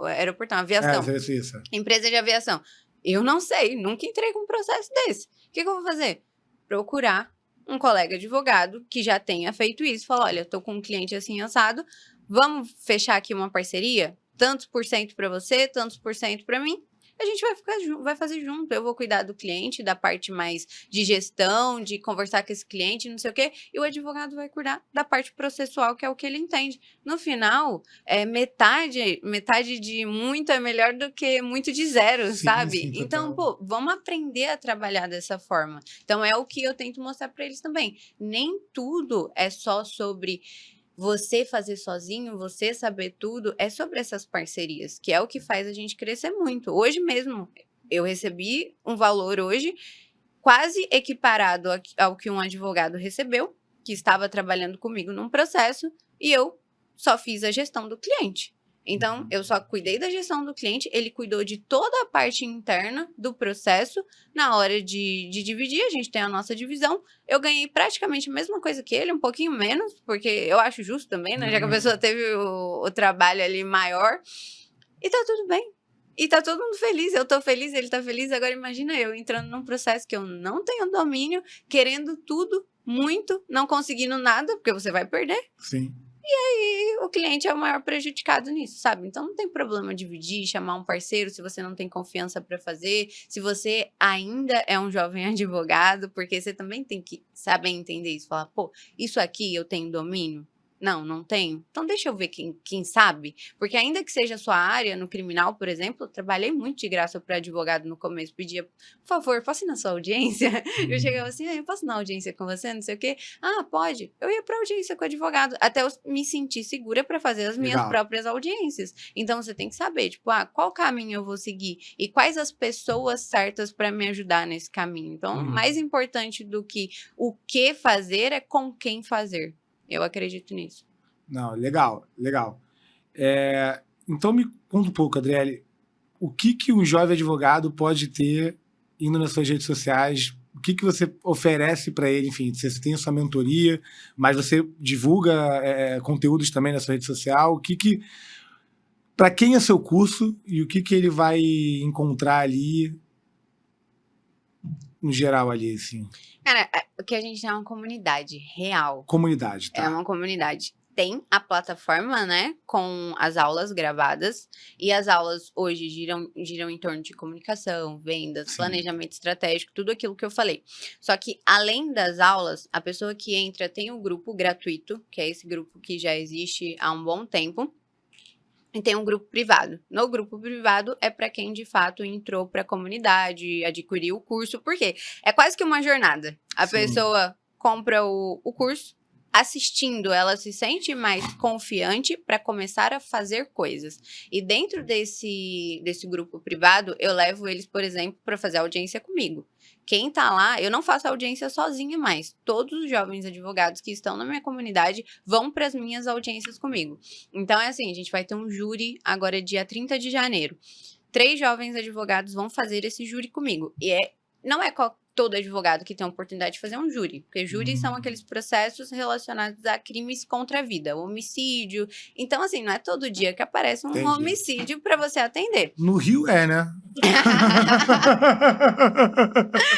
aviação. Isso. Empresa de aviação. Eu não sei, nunca entrei com um processo desse. O que eu vou fazer? Procurar um colega advogado que já tenha feito isso, fala, olha, tô com um cliente assim assado, vamos fechar aqui uma parceria? Tantos por cento para você, tantos por cento para mim? A gente vai fazer junto, eu vou cuidar do cliente, da parte mais de gestão, de conversar com esse cliente, não sei o quê, e o advogado vai cuidar da parte processual, que é o que ele entende. No final, metade de muito é melhor do que muito de zero, sabe? Sim, então, pô, vamos aprender a trabalhar dessa forma. Então, é o que eu tento mostrar para eles também. Nem tudo é só sobre você fazer sozinho, você saber tudo, é sobre essas parcerias, que é o que faz a gente crescer muito. Hoje mesmo, eu recebi um valor hoje quase equiparado ao que um advogado recebeu, que estava trabalhando comigo num processo, e eu só fiz a gestão do cliente. Então, eu só cuidei da gestão do cliente, ele cuidou de toda a parte interna do processo. Na hora de dividir, a gente tem a nossa divisão. Eu ganhei praticamente a mesma coisa que ele, um pouquinho menos, porque eu acho justo também, né? Já que a pessoa teve o trabalho ali maior. E tá tudo bem. E tá todo mundo feliz, eu tô feliz, ele tá feliz. Agora imagina eu entrando num processo que eu não tenho domínio, querendo tudo, muito, não conseguindo nada, porque você vai perder. Sim. E aí, o cliente é o maior prejudicado nisso, sabe? Então, não tem problema dividir, chamar um parceiro se você não tem confiança para fazer, se você ainda é um jovem advogado, porque você também tem que saber entender isso. Falar, pô, isso aqui eu tenho domínio? Não tenho? Então, deixa eu ver quem sabe. Porque ainda que seja a sua área, no criminal, por exemplo, eu trabalhei muito de graça para advogado no começo. Pedia, por favor, posso ir na sua audiência? Eu chegava assim, eu posso ir na audiência com você, não sei o quê? Ah, pode. Eu ia para audiência com o advogado, até eu me sentir segura para fazer as minhas próprias audiências. Então, você tem que saber, tipo, qual caminho eu vou seguir? E quais as pessoas certas para me ajudar nesse caminho? Então, mais importante do que o que fazer é com quem fazer. Eu acredito nisso. Não, legal. Então me conta um pouco, Adriele, o que um jovem advogado pode ter indo nas suas redes sociais? O que você oferece para ele? Enfim, você tem a sua mentoria, mas você divulga conteúdos também na sua rede social. Para quem é seu curso e o que ele vai encontrar ali no geral ali, assim? Cara, o que a gente tem é uma comunidade real. Comunidade, tá? É uma comunidade. Tem a plataforma, né, com as aulas gravadas, e as aulas hoje giram em torno de comunicação, vendas, Sim. planejamento estratégico, tudo aquilo que eu falei. Só que, além das aulas, a pessoa que entra tem um grupo gratuito, que é esse grupo que já existe há um bom tempo, e tem um grupo privado. No grupo privado é para quem de fato entrou para a comunidade, adquiriu o curso, porque é quase que uma jornada. A Sim. pessoa compra o curso, assistindo, ela se sente mais confiante para começar a fazer coisas. E dentro desse grupo privado, eu levo eles, por exemplo, para fazer audiência comigo. Quem tá lá, eu não faço audiência sozinha mais. Todos os jovens advogados que estão na minha comunidade vão para as minhas audiências comigo. Então é assim, a gente vai ter um júri agora dia 30 de janeiro. 3 jovens advogados vão fazer esse júri comigo. E não é todo advogado que tem a oportunidade de fazer um júri, porque júri são aqueles processos relacionados a crimes contra a vida, homicídio. Então, assim, não é todo dia que aparece um Entendi. homicídio para você atender. No Rio né?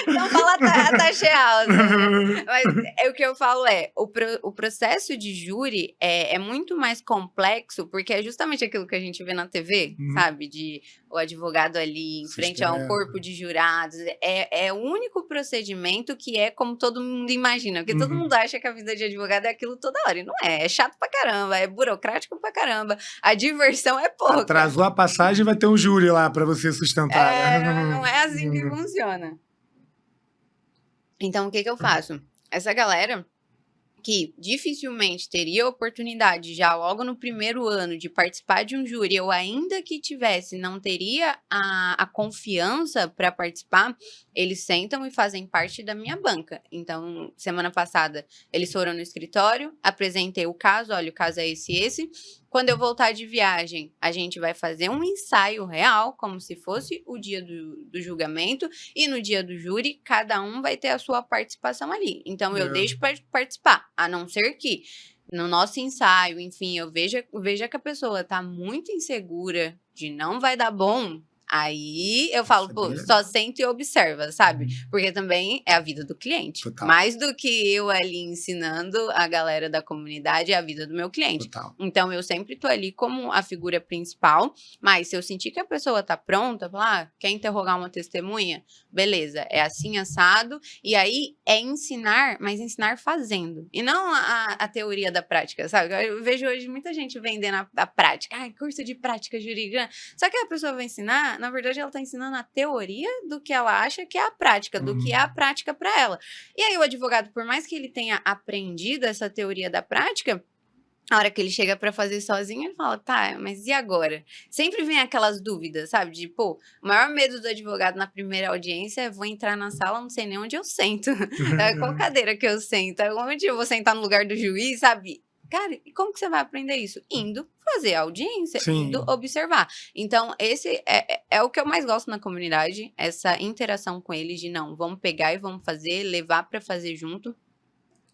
Não fala taxa alta. Mas o que eu falo o processo de júri é muito mais complexo, porque é justamente aquilo que a gente vê na TV, sabe? De o advogado ali em frente a um corpo de jurados. É o único procedimento que é como todo mundo imagina. Porque todo mundo acha que a vida de advogado é aquilo toda hora. E não é. É chato pra caramba, é burocrático pra caramba. A diversão é pouca. Atrasou a passagem, vai ter um júri lá pra você sustentar. Não é assim que funciona. Então, o que eu faço? Essa galera que dificilmente teria oportunidade já logo no primeiro ano de participar de um júri, ou ainda que tivesse, não teria a confiança para participar, eles sentam e fazem parte da minha banca. Então, semana passada, eles foram no escritório, apresentei o caso, olha, o caso é esse. Quando eu voltar de viagem, a gente vai fazer um ensaio real, como se fosse o dia do julgamento, e no dia do júri, cada um vai ter a sua participação ali. Então, eu deixo para participar, a não ser que no nosso ensaio, enfim, eu veja que a pessoa tá muito insegura de não vai dar bom. Aí eu falo, pô, só senta e observa, sabe? Porque também é a vida do cliente. Total. Mais do que eu ali ensinando a galera da comunidade, é a vida do meu cliente. Total. Então, eu sempre tô ali como a figura principal, mas se eu sentir que a pessoa tá pronta, falar, quer interrogar uma testemunha? Beleza, é assim assado. E aí é ensinar, mas ensinar fazendo. E não a teoria da prática, sabe? Eu vejo hoje muita gente vendendo a prática. Curso de prática jurídica. Só que a pessoa vai ensinar, na verdade, ela está ensinando a teoria do que ela acha que é a prática, do que é a prática para ela. E aí o advogado, por mais que ele tenha aprendido essa teoria da prática, a hora que ele chega para fazer sozinho, ele fala, tá, mas e agora? Sempre vem aquelas dúvidas, sabe? De, pô, o maior medo do advogado na primeira audiência é vou entrar na sala, não sei nem onde eu sento. Qual cadeira que eu sento? Onde eu vou sentar no lugar do juiz, sabe? Cara, e como que você vai aprender isso? Indo fazer a audiência, indo observar. Então, esse é o que eu mais gosto na comunidade, essa interação com eles de não, vamos pegar e vamos fazer, levar para fazer junto.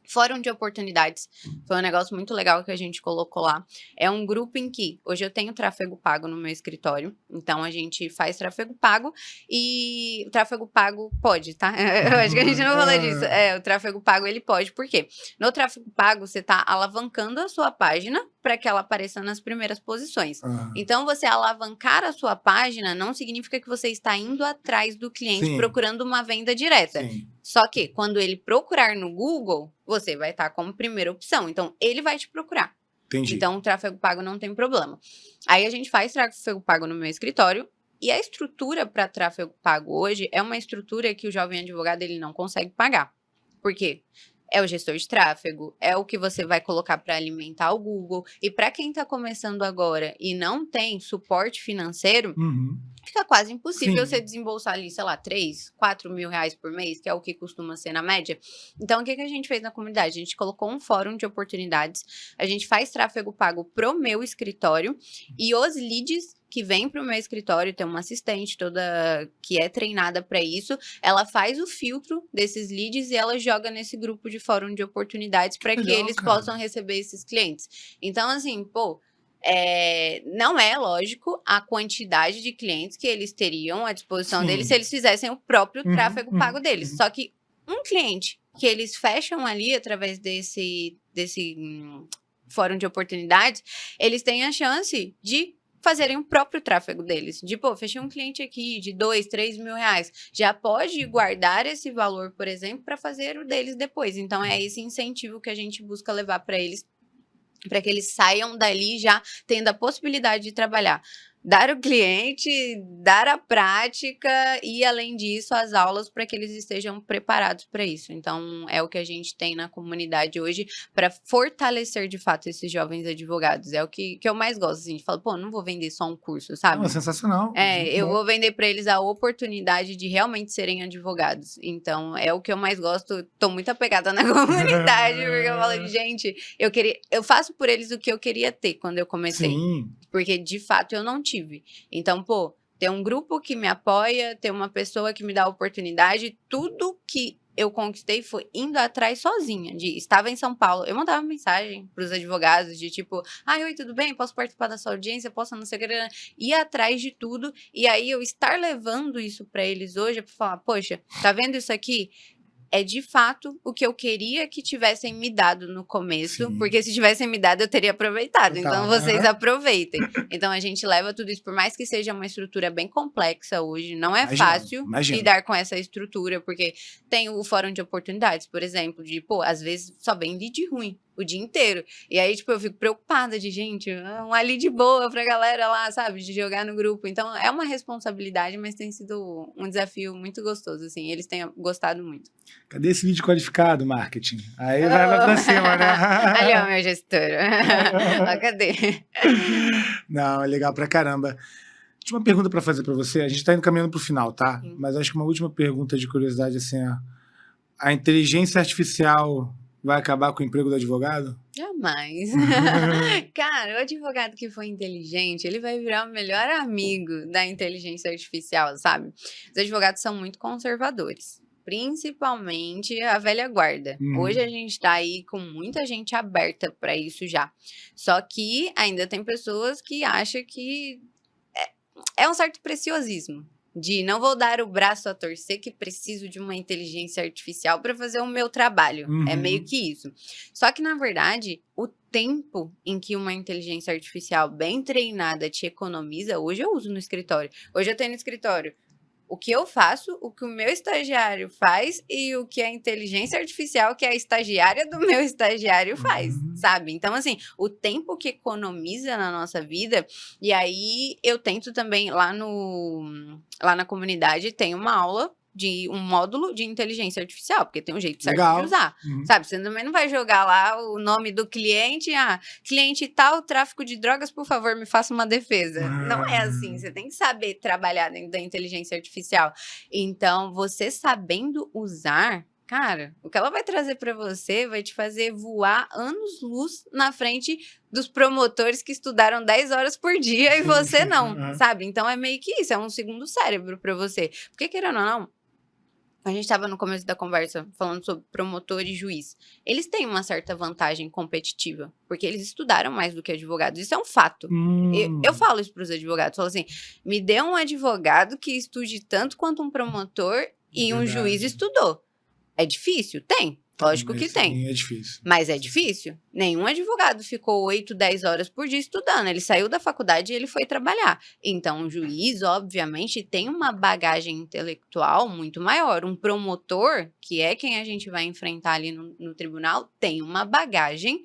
Fórum de oportunidades, foi um negócio muito legal que a gente colocou lá. É um grupo em que, hoje eu tenho tráfego pago no meu escritório, então a gente faz tráfego pago e o tráfego pago pode, tá? Eu acho que a gente não falou disso. O tráfego pago ele pode, por quê? No tráfego pago você tá alavancando a sua página para que ela apareça nas primeiras posições. Então, você alavancar a sua página não significa que você está indo atrás do cliente procurando uma venda direta. Só que, quando ele procurar no Google, você vai estar como primeira opção. Então, ele vai te procurar. Entendi. Então, o tráfego pago não tem problema. Aí, a gente faz tráfego pago no meu escritório. E a estrutura para tráfego pago hoje é uma estrutura que o jovem advogado ele não consegue pagar. Por quê? É o gestor de tráfego, é o que você vai colocar para alimentar o Google. E para quem está começando agora e não tem suporte financeiro, fica quase impossível você desembolsar ali, sei lá, 3, 4 mil reais por mês, que é o que costuma ser na média. Então, o que a gente fez na comunidade? A gente colocou um fórum de oportunidades, a gente faz tráfego pago pro meu escritório e os leads que vem para o meu escritório, tem uma assistente toda que é treinada para isso, ela faz o filtro desses leads e ela joga nesse grupo de fórum de oportunidades para que eles possam receber esses clientes. Então, assim, pô, Não é lógico a quantidade de clientes que eles teriam à disposição deles Sim. se eles fizessem o próprio tráfego pago deles. Uhum. Só que um cliente que eles fecham ali através desse fórum de oportunidades, eles têm a chance de fazerem o próprio tráfego deles. De, pô, fechei um cliente aqui de 2, 3 mil reais. Já pode guardar esse valor, por exemplo, para fazer o deles depois. Então, é esse incentivo que a gente busca levar para eles, para que eles saiam dali já tendo a possibilidade de trabalhar. Dar o cliente, dar a prática e, além disso, as aulas para que eles estejam preparados para isso. Então, é o que a gente tem na comunidade hoje para fortalecer, de fato, esses jovens advogados. É o que eu mais gosto, assim, de falar, pô, não vou vender só um curso, sabe? Não, é sensacional. Eu vou vender para eles a oportunidade de realmente serem advogados. Então, é o que eu mais gosto. Tô muito apegada na comunidade, porque eu falo, gente, eu faço por eles o que eu queria ter quando eu comecei. Sim. Porque, de fato, eu não tive. Então, pô, ter um grupo que me apoia, ter uma pessoa que me dá a oportunidade, tudo que eu conquistei foi indo atrás sozinha. Estava em São Paulo, eu mandava mensagem para os advogados de tipo, oi, tudo bem? Posso participar da sua audiência? Posso não sei o que, ir atrás de tudo. E aí eu estar levando isso para eles hoje é para falar, poxa, tá vendo isso aqui? É de fato o que eu queria que tivessem me dado no começo, Sim. porque se tivessem me dado eu teria aproveitado. Total. Então vocês aproveitem. Então a gente leva tudo isso, por mais que seja uma estrutura bem complexa hoje, não é fácil lidar com essa estrutura, porque tem o fórum de oportunidades, por exemplo, de, pô, às vezes só vem lead ruim o dia inteiro. E aí, tipo, eu fico preocupada de, gente, uma lead boa pra galera lá, sabe, de jogar no grupo. Então, é uma responsabilidade, mas tem sido um desafio muito gostoso, assim. Eles têm gostado muito. Cadê esse vídeo qualificado, marketing? Aí vai pra cima, né? Ali, ó, meu gestor. Ó, cadê? Não, é legal pra caramba. Última pergunta pra fazer pra você. A gente tá indo caminhando pro final, tá? Sim. Mas acho que uma última pergunta de curiosidade, assim, a inteligência artificial vai acabar com o emprego do advogado? Jamais. Cara, o advogado que for inteligente, ele vai virar o melhor amigo da inteligência artificial, sabe? Os advogados são muito conservadores, principalmente a velha guarda. Hoje a gente tá aí com muita gente aberta para isso já. Só que ainda tem pessoas que acham que é um certo preciosismo. De não vou dar o braço a torcer que preciso de uma inteligência artificial para fazer o meu trabalho. É meio que isso. Só que, na verdade, o tempo em que uma inteligência artificial bem treinada te economiza, hoje eu uso no escritório. Hoje eu tenho no escritório o que eu faço, o que o meu estagiário faz e o que a inteligência artificial, que é a estagiária do meu estagiário, faz, sabe? Então, assim, o tempo que economiza na nossa vida, e aí eu tento também, lá na comunidade, tem uma aula de um módulo de inteligência artificial, porque tem um jeito certo de usar, sabe? Você também não vai jogar lá o nome do cliente, cliente tal, tráfico de drogas, por favor, me faça uma defesa. Não é assim, você tem que saber trabalhar dentro da inteligência artificial. Então, você sabendo usar, cara, o que ela vai trazer para você vai te fazer voar anos-luz na frente dos promotores que estudaram 10 horas por dia e você não, sabe? Então, é meio que isso, é um segundo cérebro para você. Porque, querendo ou não, a gente estava no começo da conversa falando sobre promotor e juiz. Eles têm uma certa vantagem competitiva, porque eles estudaram mais do que advogados. Isso é um fato. Eu falo isso para os advogados. Falo assim, me dê um advogado que estude tanto quanto um promotor e um juiz estudou. É difícil? Tem. Lógico que tem. É difícil. Mas é difícil? Nenhum advogado ficou 8, 10 horas por dia estudando. Ele saiu da faculdade e ele foi trabalhar. Então, o juiz, obviamente, tem uma bagagem intelectual muito maior. Um promotor, que é quem a gente vai enfrentar ali no tribunal, tem uma bagagem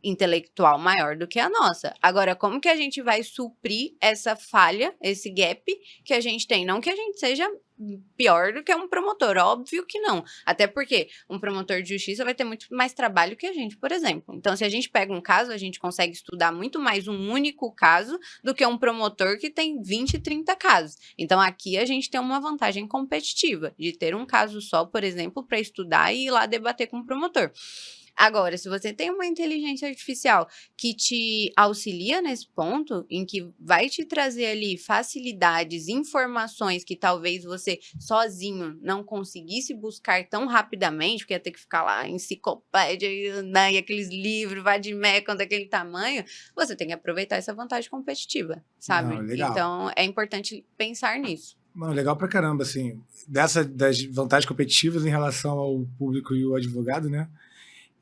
intelectual maior do que a nossa. Agora, como que a gente vai suprir essa falha, esse gap que a gente tem? Não que a gente seja pior do que um promotor, óbvio que não. Até porque um promotor de justiça vai ter muito mais trabalho que a gente, por exemplo. Então, se a gente pega um caso, a gente consegue estudar muito mais um único caso do que um promotor que tem 20, 30 casos. Então, aqui a gente tem uma vantagem competitiva de ter um caso só, por exemplo, para estudar e ir lá debater com o promotor. Agora, se você tem uma inteligência artificial que te auxilia nesse ponto, em que vai te trazer ali facilidades, informações que talvez você sozinho não conseguisse buscar tão rapidamente, porque ia ter que ficar lá, enciclopédia, e aqueles livros, vademecum daquele tamanho, você tem que aproveitar essa vantagem competitiva, sabe? Não, legal. Então, é importante pensar nisso. Não, legal pra caramba, assim, das vantagens competitivas em relação ao público e o advogado, né?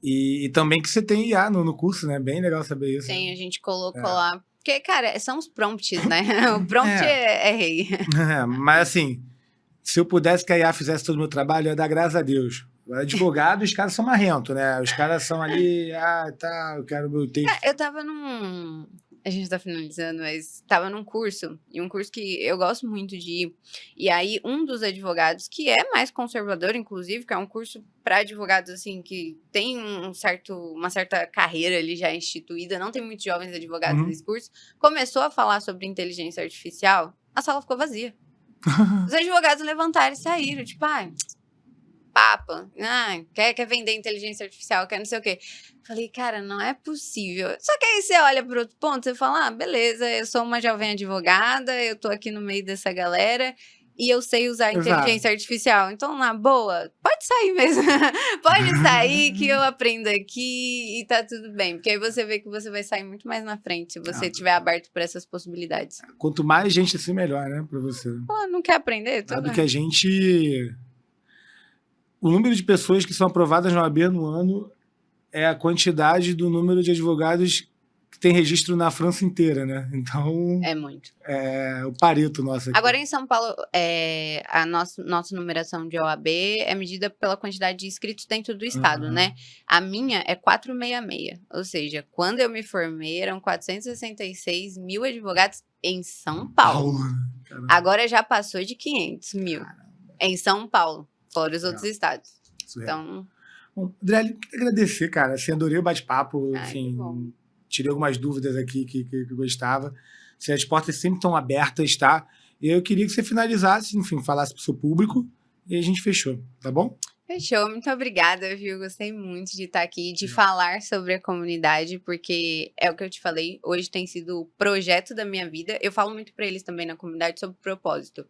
E também que você tem IA no curso, né? Bem legal saber isso. Tem, a gente colocou lá. Porque, cara, são os prompts, né? O prompt é rei. Mas, assim, se eu pudesse que a IA fizesse todo o meu trabalho, eu ia dar graças a Deus. Advogado, os caras são marrentos, né? Os caras são ali, eu quero meu texto. Eu tava num... A gente tá finalizando, mas tava num curso, e um curso que eu gosto muito de ir. E aí, um dos advogados, que é mais conservador, inclusive, que é um curso para advogados, assim, que tem uma certa carreira ali já instituída, não tem muitos jovens advogados nesse curso, começou a falar sobre inteligência artificial, a sala ficou vazia. Os advogados levantaram e saíram, tipo, papo, quer vender inteligência artificial, quer não sei o quê. Falei, cara, não é possível. Só que aí você olha para outro ponto, você fala, beleza, eu sou uma jovem advogada, eu tô aqui no meio dessa galera e eu sei usar inteligência artificial. Então, na boa, pode sair mesmo. Pode sair que eu aprendo aqui e tá tudo bem. Porque aí você vê que você vai sair muito mais na frente se você estiver aberto para essas possibilidades. Quanto mais gente assim, melhor, né, pra você. Pô, não quer aprender? Sabe que a gente... O número de pessoas que são aprovadas na OAB no ano é a quantidade do número de advogados que tem registro na França inteira, né? Então... É muito. É o Pareto nosso aqui. Agora, em São Paulo, a nossa numeração de OAB é medida pela quantidade de inscritos dentro do estado, né? A minha é 466. Ou seja, quando eu me formei, eram 466 mil advogados em São Paulo. Agora já passou de 500 mil em São Paulo, fora os outros estados. Então... Bom, Adriele, queria agradecer, cara. Assim, adorei o bate-papo. Enfim, tirei algumas dúvidas aqui que eu gostava. Assim, as portas sempre estão abertas, tá? E eu queria que você finalizasse, enfim, falasse pro seu público. E a gente fechou, tá bom? Fechou, muito obrigada, viu? Gostei muito de estar aqui, de falar sobre a comunidade, porque é o que eu te falei, hoje tem sido o projeto da minha vida. Eu falo muito para eles também na comunidade sobre propósito.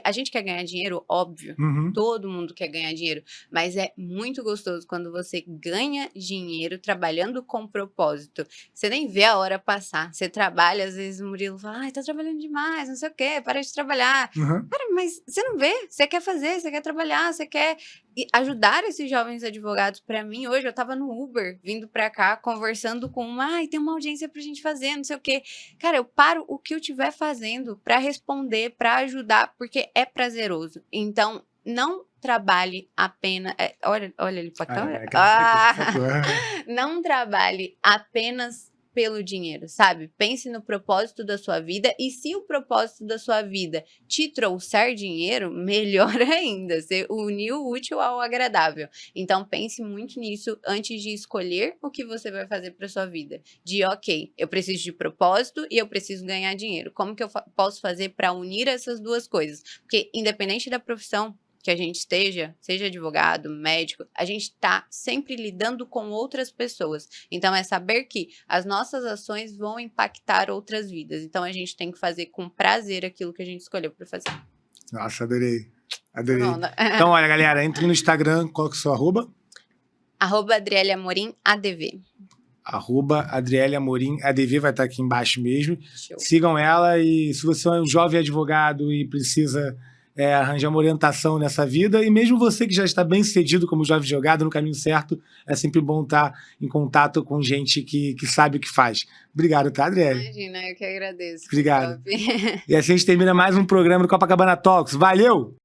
A gente quer ganhar dinheiro, óbvio, todo mundo quer ganhar dinheiro, mas é muito gostoso quando você ganha dinheiro trabalhando com propósito. Você nem vê a hora passar, você trabalha, às vezes o Murilo fala, tá trabalhando demais, não sei o quê, para de trabalhar. Cara, mas você não vê, você quer fazer, você quer trabalhar, você quer... E ajudar esses jovens advogados. Para mim, hoje, eu tava no Uber, vindo para cá, conversando com tem uma audiência pra gente fazer, não sei o quê. Cara, eu paro o que eu estiver fazendo para responder, para ajudar, porque é prazeroso. Então, não trabalhe apenas... olha ali pra câmera. Não trabalhe apenas pelo dinheiro, sabe? Pense no propósito da sua vida, e se o propósito da sua vida te trouxer dinheiro, melhor ainda, você uniu o útil ao agradável. Então pense muito nisso antes de escolher o que você vai fazer para sua vida. Ok, eu preciso de propósito e eu preciso ganhar dinheiro. Como que eu posso fazer para unir essas duas coisas? Porque independente da profissão que a gente esteja, seja advogado, médico, a gente está sempre lidando com outras pessoas. Então, é saber que as nossas ações vão impactar outras vidas. Então, a gente tem que fazer com prazer aquilo que a gente escolheu para fazer. Nossa, adorei. Adorei. Então, olha, galera, entre no Instagram, qual que é o seu arroba? @Adriele Amorim ADV. @Adriele Amorim ADV, vai estar aqui embaixo mesmo. Show. Sigam ela, e se você é um jovem advogado e precisa... arranjar uma orientação nessa vida, e mesmo você que já está bem sucedido como jovem advogado, no caminho certo, é sempre bom estar em contato com gente que sabe o que faz. Obrigado, tá, Adriele? Imagina, eu que agradeço. Obrigado. E assim a gente termina mais um programa do Copacabana Talks. Valeu!